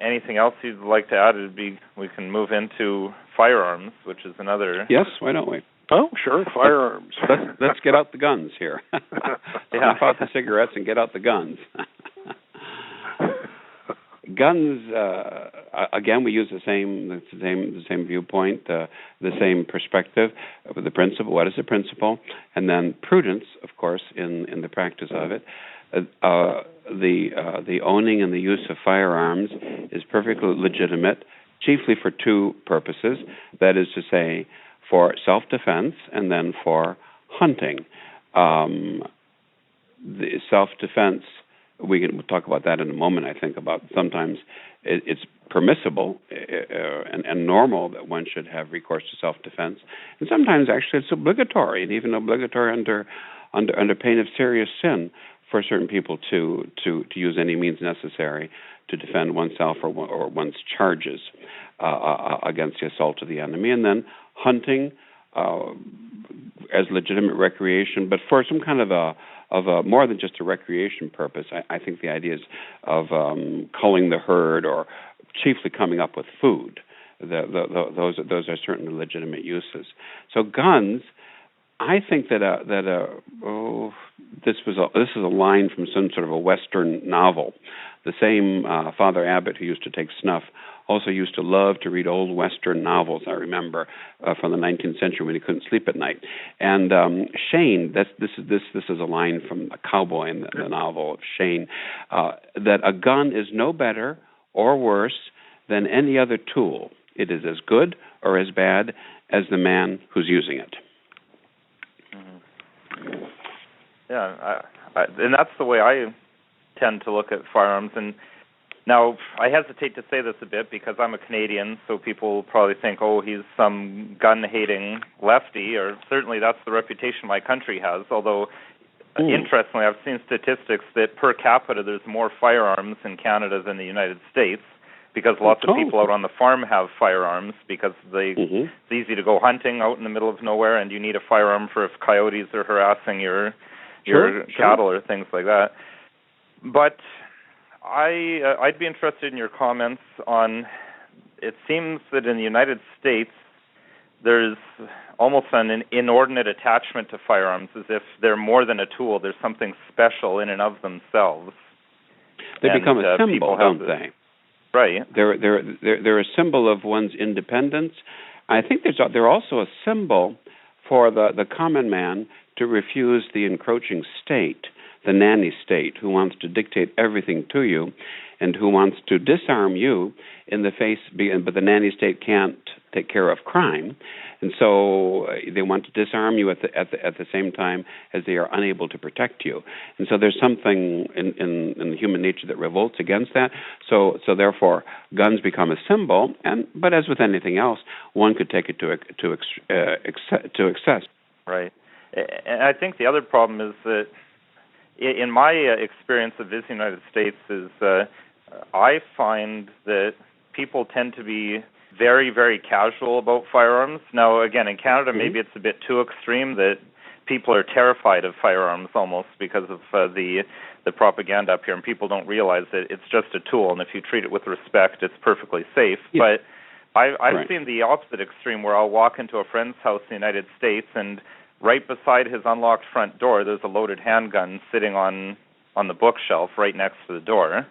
anything else you'd like to add, we can move into firearms, which is another... Yes, why don't we? Oh, sure, firearms. Let's get out the guns here. Snuff out the cigarettes and get out the guns. Guns, again, we use the same viewpoint, the same perspective, the principle. What is the principle? And then prudence, of course, in the practice of it. The owning and the use of firearms is perfectly legitimate, chiefly for 2 purposes. That is to say, for self-defense and then for hunting. The self-defense, we'll talk about that in a moment, I think, about sometimes it's permissible and normal that one should have recourse to self-defense. And sometimes, actually, it's obligatory, and even obligatory under pain of serious sin for certain people to use any means necessary to defend oneself or one's charges against the assault of the enemy. And then hunting as legitimate recreation, but for some kind of a more than just a recreation purpose. I think the idea is of culling the herd or chiefly coming up with food. Those are certainly legitimate uses. So guns, I think that this is a line from some sort of a Western novel. The same Father Abbot who used to take snuff also used to love to read old Western novels, I remember, from the 19th century when he couldn't sleep at night. And Shane, this is a line from a cowboy in the novel of Shane, that a gun is no better or worse than any other tool. It is as good or as bad as the man who's using it. Yeah, and that's the way I tend to look at firearms. And now, I hesitate to say this a bit because I'm a Canadian, so people probably think, oh, he's some gun-hating lefty, or certainly that's the reputation my country has, although, interestingly, I've seen statistics that per capita there's more firearms in Canada than the United States, because lots of people out on the farm have firearms because it's easy to go hunting out in the middle of nowhere, and you need a firearm for if coyotes are harassing your cattle or things like that. But I'd be interested in your comments on, it seems that in the United States there's almost an inordinate attachment to firearms, as if they're more than a tool. There's something special in and of themselves. They become a symbol, don't they? Right. They're a symbol of one's independence. I think they're also a symbol for the common man to refuse the encroaching state, the nanny state, who wants to dictate everything to you and who wants to disarm you in the face, but the nanny state can't take care of crime. And so they want to disarm you at the same time as they are unable to protect you. And so there's something in the human nature that revolts against that. So therefore, guns become a symbol. But as with anything else, one could take it to excess. Right. And I think the other problem is that, in my experience of visiting the United States, is I find that people tend to be very, very casual about firearms. Now, again, in Canada, maybe it's a bit too extreme that people are terrified of firearms almost because of the propaganda up here, and people don't realize that it's just a tool, and if you treat it with respect, it's perfectly safe. Yeah. But I've seen the opposite extreme where I'll walk into a friend's house in the United States, and right beside his unlocked front door, there's a loaded handgun sitting on the bookshelf right next to the door.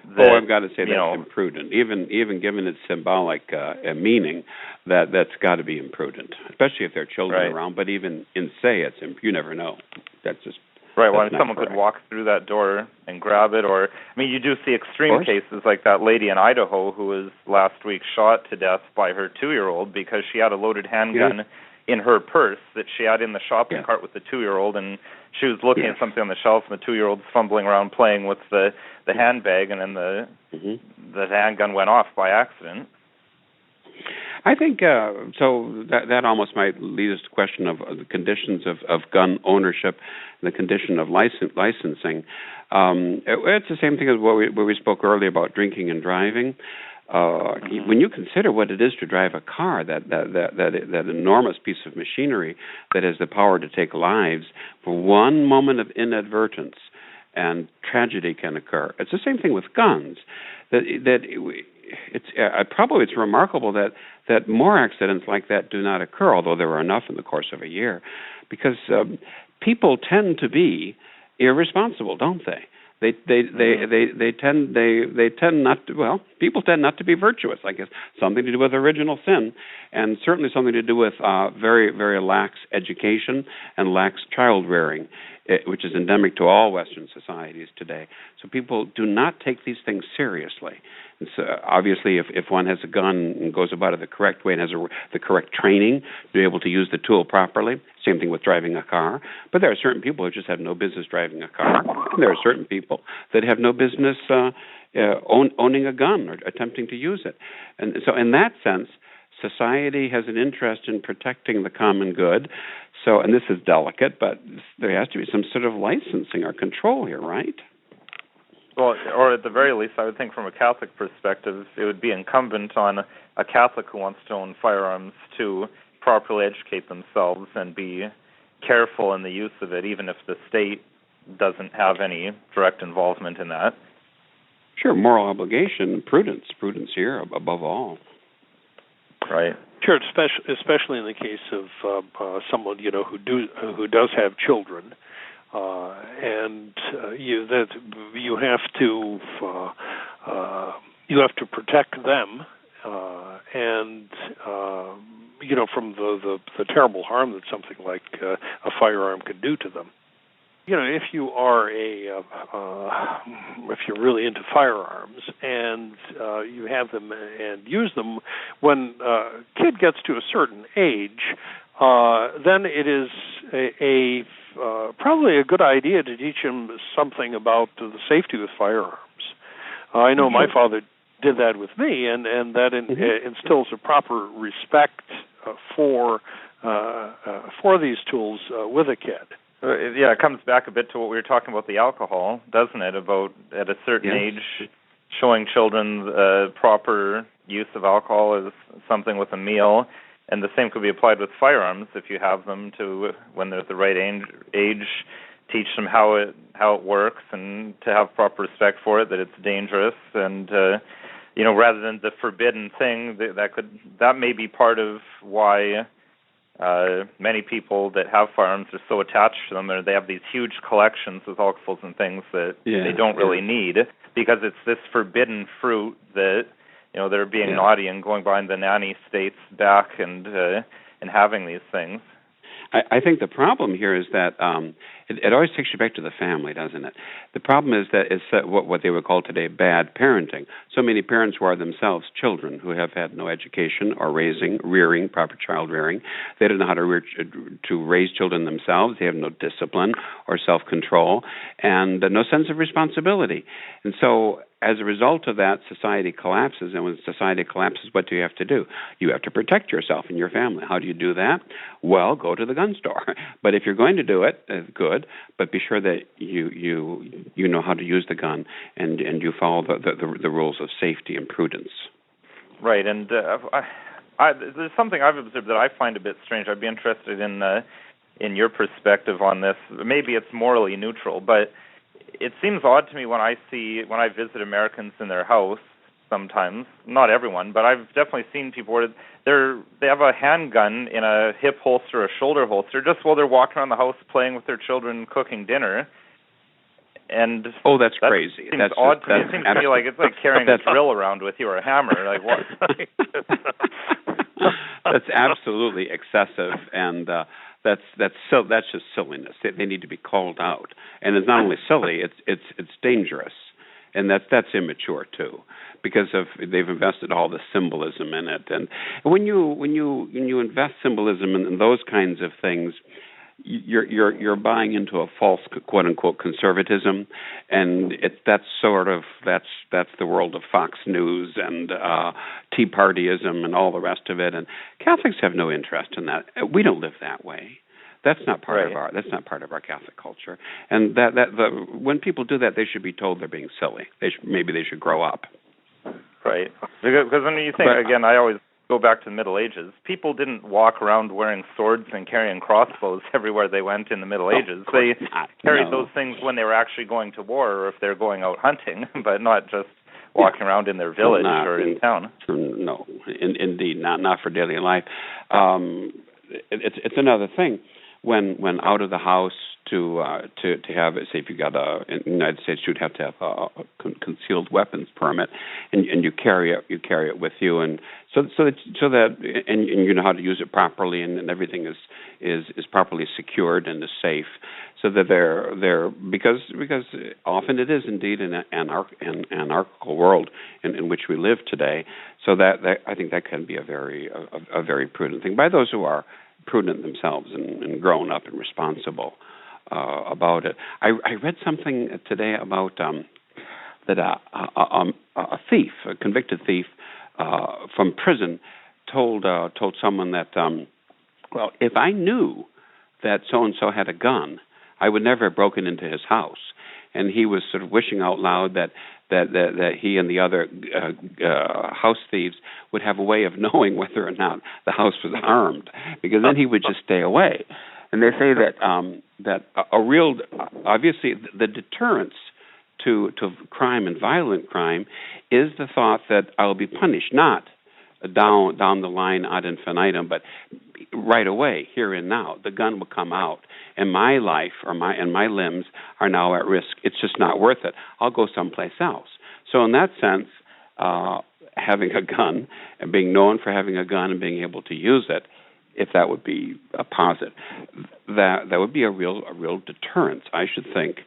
I've got to say that's imprudent. Even given its symbolic meaning, that's got to be imprudent, especially if there are children around. But even you never know. That's just right. Well, someone could walk through that door and grab it, or you do see extreme cases like that lady in Idaho who was last week shot to death by her 2-year-old because she had a loaded handgun in her purse that she had in the shopping cart with the 2-year-old, and she was looking at something on the shelf, and the 2-year-old's fumbling around playing with the handbag, and then the handgun went off by accident. I think so. That almost might lead us to the question of the conditions of gun ownership, and the condition of licensing. It's the same thing as what we spoke earlier about drinking and driving. When you consider what it is to drive a car, that enormous piece of machinery that has the power to take lives, for one moment of inadvertence, and tragedy can occur. It's the same thing with guns. It's remarkable that more accidents like that do not occur, although there are enough in the course of a year, because people tend to be irresponsible, don't they? People tend not to be virtuous. I guess something to do with original sin, and certainly something to do with very, very lax education and lax child rearing, which is endemic to all Western societies today. So people do not take these things seriously. And so obviously, if one has a gun and goes about it the correct way and has the correct training to be able to use the tool properly, same thing with driving a car. But there are certain people who just have no business driving a car. And there are certain people that have no business owning a gun or attempting to use it. And so in that sense, society has an interest in protecting the common good. So, and this is delicate, but there has to be some sort of licensing or control here, right? Well, or at the very least, I would think from a Catholic perspective, it would be incumbent on a Catholic who wants to own firearms to properly educate themselves and be careful in the use of it, even if the state doesn't have any direct involvement in that. Sure, moral obligation, prudence here above all. Right. Sure, especially in the case of someone who does have children, and you have to protect them, and from the terrible harm that something like a firearm could do to them. If you are if you're really into firearms and you have them and use them, when a kid gets to a certain age, then it is probably a good idea to teach him something about the safety with firearms. I know my father did that with me, and that instills a proper respect for these tools with a kid. Yeah, it comes back a bit to what we were talking about the alcohol, doesn't it? About at a certain age, showing children proper use of alcohol as something with a meal, and the same could be applied with firearms. If you have them to, when they're at the right age, teach them how it works and to have proper respect for it, that it's dangerous, and rather than the forbidden thing that may be part of why. Many people that have firearms are so attached to them, or they have these huge collections of alcohols and things that they don't really need. because it's this forbidden fruit that they're being naughty and going behind the nanny state's back and having these things. I think the problem here is that it always takes you back to the family, doesn't it? The problem is that it's what they would call today bad parenting. So many parents who are themselves children who have had no education or rearing, proper child rearing. They don't know how to raise children themselves. They have no discipline or self-control and no sense of responsibility. And so as a result of that, society collapses. And when society collapses, what do you have to do? You have to protect yourself and your family. How do you do that? Well, go to the gun store. But if you're going to do it, good. But be sure that you know how to use the gun and you follow the rules of safety and prudence. Right. And there's something I've observed that I find a bit strange. I'd be interested in your perspective on this. Maybe it's morally neutral, but it seems odd to me when I visit Americans in their house sometimes, not everyone, but I've definitely seen people where they have a handgun in a hip holster or a shoulder holster just while they're walking around the house playing with their children, cooking dinner. And that's crazy. Seems odd to me. It seems to me like it's like carrying a drill around with you or a hammer. Like what? That's absolutely excessive, and that's just silliness. They need to be called out, and it's not only silly; it's dangerous, and that's immature too, because they've invested all the symbolism in it. And when you invest symbolism in those kinds of things, you're buying into a false quote unquote conservatism, and that's the world of Fox News and Tea Partyism and all the rest of it. And Catholics have no interest in that. We don't live that way. That's not part of our Catholic culture. And when people do that, they should be told they're being silly. Maybe they should grow up. Right. Because when you think again, I always go back to the Middle Ages. People didn't walk around wearing swords and carrying crossbows everywhere they went in the Middle Ages. They carried those things when they were actually going to war or if they're going out hunting, but not just walking around in their village or in town. No, indeed, not for daily life. It's another thing when out of the house to have, say, if you got in the United States, you'd have to have a concealed weapons permit, and you carry it with you, and so that you know how to use it properly, and everything is properly secured and is safe, so that they're because often it is indeed an anarchical world in which we live today. So that I think that can be a very prudent thing by those who are prudent themselves and grown up and responsible about it. I read something today about that a thief, a convicted thief from prison, told someone that well, if I knew that so and so had a gun, I would never have broken into his house. And he was sort of wishing out loud that he and the other house thieves would have a way of knowing whether or not the house was armed, because then he would just stay away. And they say that a real, obviously, the deterrence to crime and violent crime is the thought that I will be punished, not down the line ad infinitum, but right away, here and now. The gun will come out, and my life and my limbs are now at risk. It's just not worth it. I'll go someplace else. So in that sense, having a gun and being known for having a gun and being able to use it, if that would be a positive, that would be a real deterrence, I should think,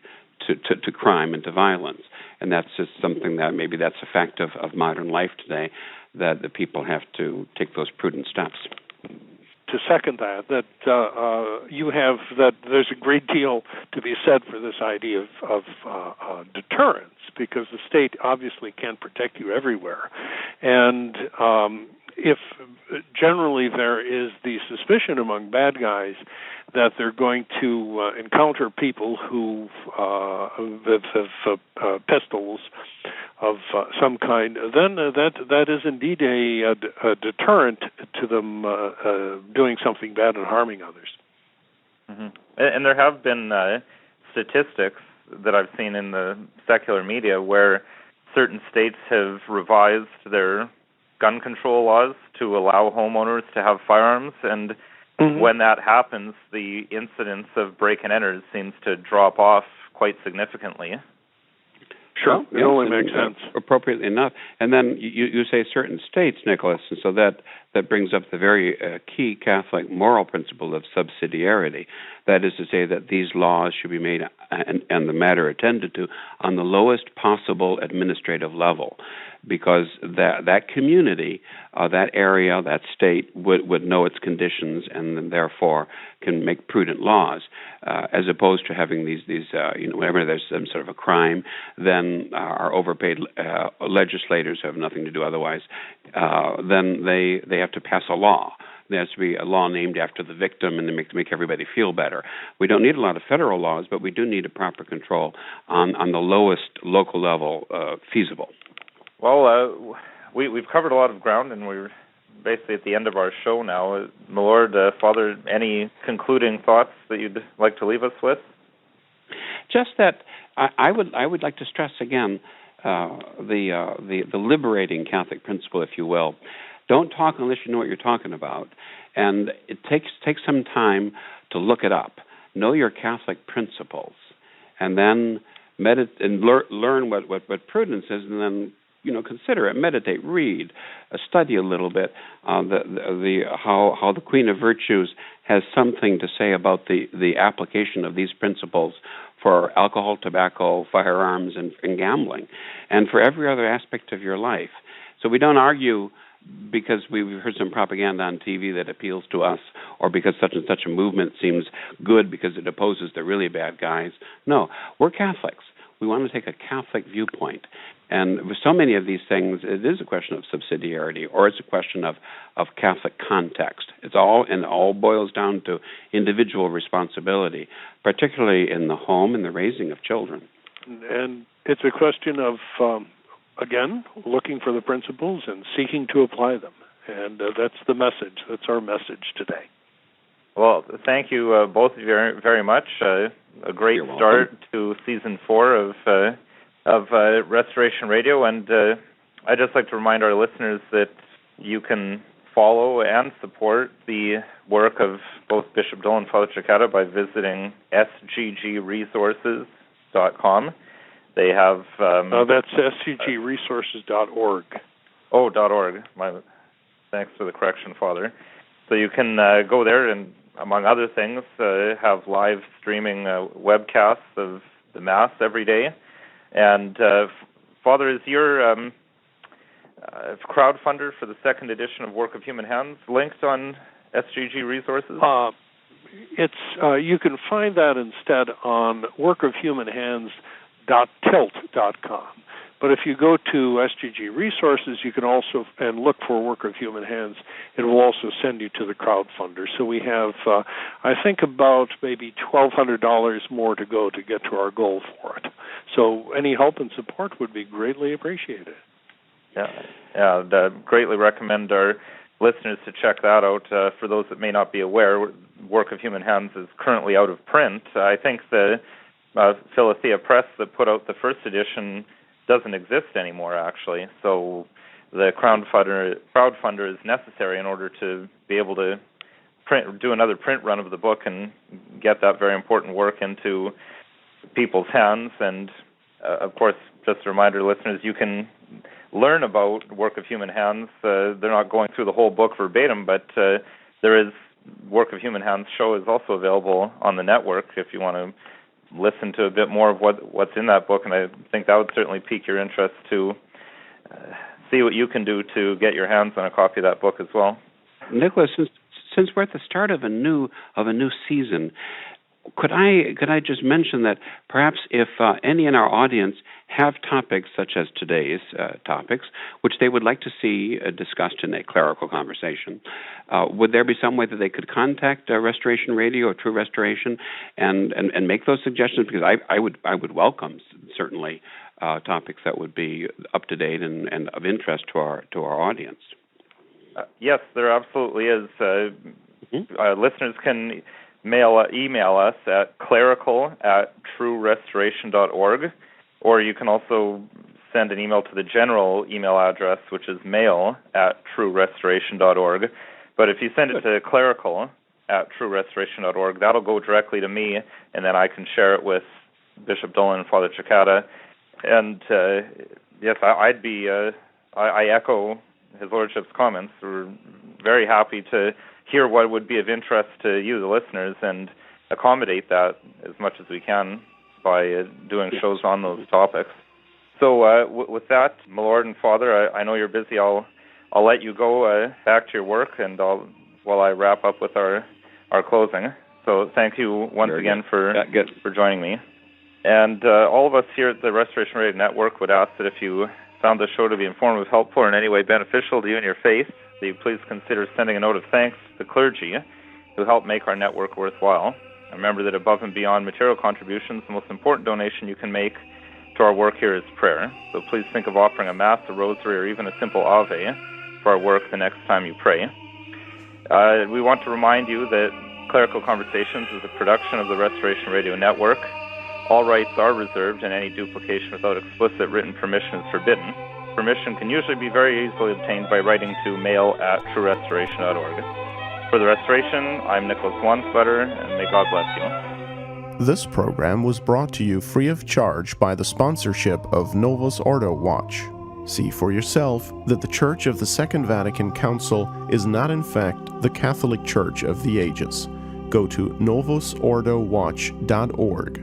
to crime and to violence. And that's just something that maybe that's a fact of modern life today, that the people have to take those prudent steps. To second that you have that there's a great deal to be said for this idea of deterrence, because the state obviously can't protect you everywhere, and if generally there is the suspicion among bad guys that they're going to encounter people who have pistols of some kind, then that is indeed a deterrent to them doing something bad and harming others. Mm-hmm. And there have been statistics that I've seen in the secular media where certain states have revised their gun control laws to allow homeowners to have firearms, and when that happens, the incidence of break and enters seems to drop off quite significantly. Sure, it only makes sense. Appropriately enough. And then you say certain states, Nicholas, and so that brings up the very key Catholic moral principle of subsidiarity. That is to say that these laws should be made and the matter attended to on the lowest possible administrative level, because that community, that area, that state would know its conditions and then therefore can make prudent laws, as opposed to having these whenever there's some sort of a crime, then our overpaid legislators who have nothing to do otherwise, then they have to pass a law. There has to be a law named after the victim and to make everybody feel better. We don't need a lot of federal laws, but we do need a proper control on the lowest local level feasible. Well, we've covered a lot of ground, and we're basically at the end of our show now. My Lord, Father, any concluding thoughts that you'd like to leave us with? Just that I would like to stress again the liberating Catholic principle, if you will. Don't talk unless you know what you're talking about, and it takes some time to look it up. Know your Catholic principles, and then meditate and learn what prudence is, and then consider it, meditate, read, study a little bit. How the Queen of Virtues has something to say about the application of these principles for alcohol, tobacco, firearms, and gambling, and for every other aspect of your life. So we don't argue because we've heard some propaganda on TV that appeals to us, or because such and such a movement seems good because it opposes the really bad guys. No, we're Catholics. We want to take a Catholic viewpoint. And with so many of these things, it is a question of subsidiarity, or it's a question of Catholic context. It all boils down to individual responsibility, particularly in the home and the raising of children. And it's a question of, again, looking for the principles and seeking to apply them. And that's the message. That's our message today. Well, thank you both of you very, very much. A great start to Season 4 of Restoration Radio, and I'd just like to remind our listeners that you can follow and support the work of both Bishop Dolan and Father Cekada by visiting sggresources.com. They have... that's sggresources.org. Oh, .org. Thanks for the correction, Father. So you can go there and, among other things, have live streaming webcasts of the Mass every day. And, Father, is your crowdfunder for the second edition of Work of Human Hands linked on SGG Resources? You can find that instead on workofhumanhands.tilt.com. But if you go to SGG Resources, you can also look for Work of Human Hands. It will also send you to the crowdfunder. So we have, I think, about maybe $1,200 more to go to get to our goal for it. So any help and support would be greatly appreciated. Yeah, I'd greatly recommend our listeners to check that out. For those that may not be aware, Work of Human Hands is currently out of print. I think the Philothea Press that put out the first edition doesn't exist anymore, actually. So the crowdfunder is necessary in order to be able to do another print run of the book and get that very important work into people's hands. And, of course, just a reminder, listeners, you can learn about Work of Human Hands. They're not going through the whole book verbatim, but there is Work of Human Hands show is also available on the network if you want to listen to a bit more of what's in that book, and I think that would certainly pique your interest to see what you can do to get your hands on a copy of that book as well. Nicholas, since we're at the start of a new season, could I just mention that perhaps if any in our audience have topics such as today's topics, which they would like to see discussed in a clerical conversation, would there be some way that they could contact Restoration Radio or True Restoration and make those suggestions? Because I would welcome certainly topics that would be up to date and of interest to our audience. Yes, there absolutely is. Listeners can email us at clerical@truerestoration.org, or you can also send an email to the general email address, which is mail@truerestoration.org. But if you send it to clerical@truerestoration.org, that'll go directly to me, and then I can share it with Bishop Dolan and Father Cekada. And yes, I'd be. I echo His Lordship's comments. We're very happy to hear what would be of interest to you, the listeners, and accommodate that as much as we can by doing shows on those topics. So with that, my Lord and Father, I know you're busy. I'll let you go back to your work, and while I wrap up with our closing. So thank you once again for joining me. And all of us here at the Restoration Radio Network would ask that if you found the show to be informative, helpful, or in any way beneficial to you and your faith, that you please consider sending a note of thanks to the clergy who help make our network worthwhile. Remember that above and beyond material contributions, the most important donation you can make to our work here is prayer. So please think of offering a Mass, a Rosary, or even a simple Ave for our work the next time you pray. We want to remind you that Clerical Conversations is a production of the Restoration Radio Network. All rights are reserved, and any duplication without explicit written permission is forbidden. Permission can usually be very easily obtained by writing to mail@truerestoration.org. For the Restoration, I'm Nicholas Wanswetter, and may God bless you. This program was brought to you free of charge by the sponsorship of Novus Ordo Watch. See for yourself that the Church of the Second Vatican Council is not in fact the Catholic Church of the ages. Go to novusordowatch.org.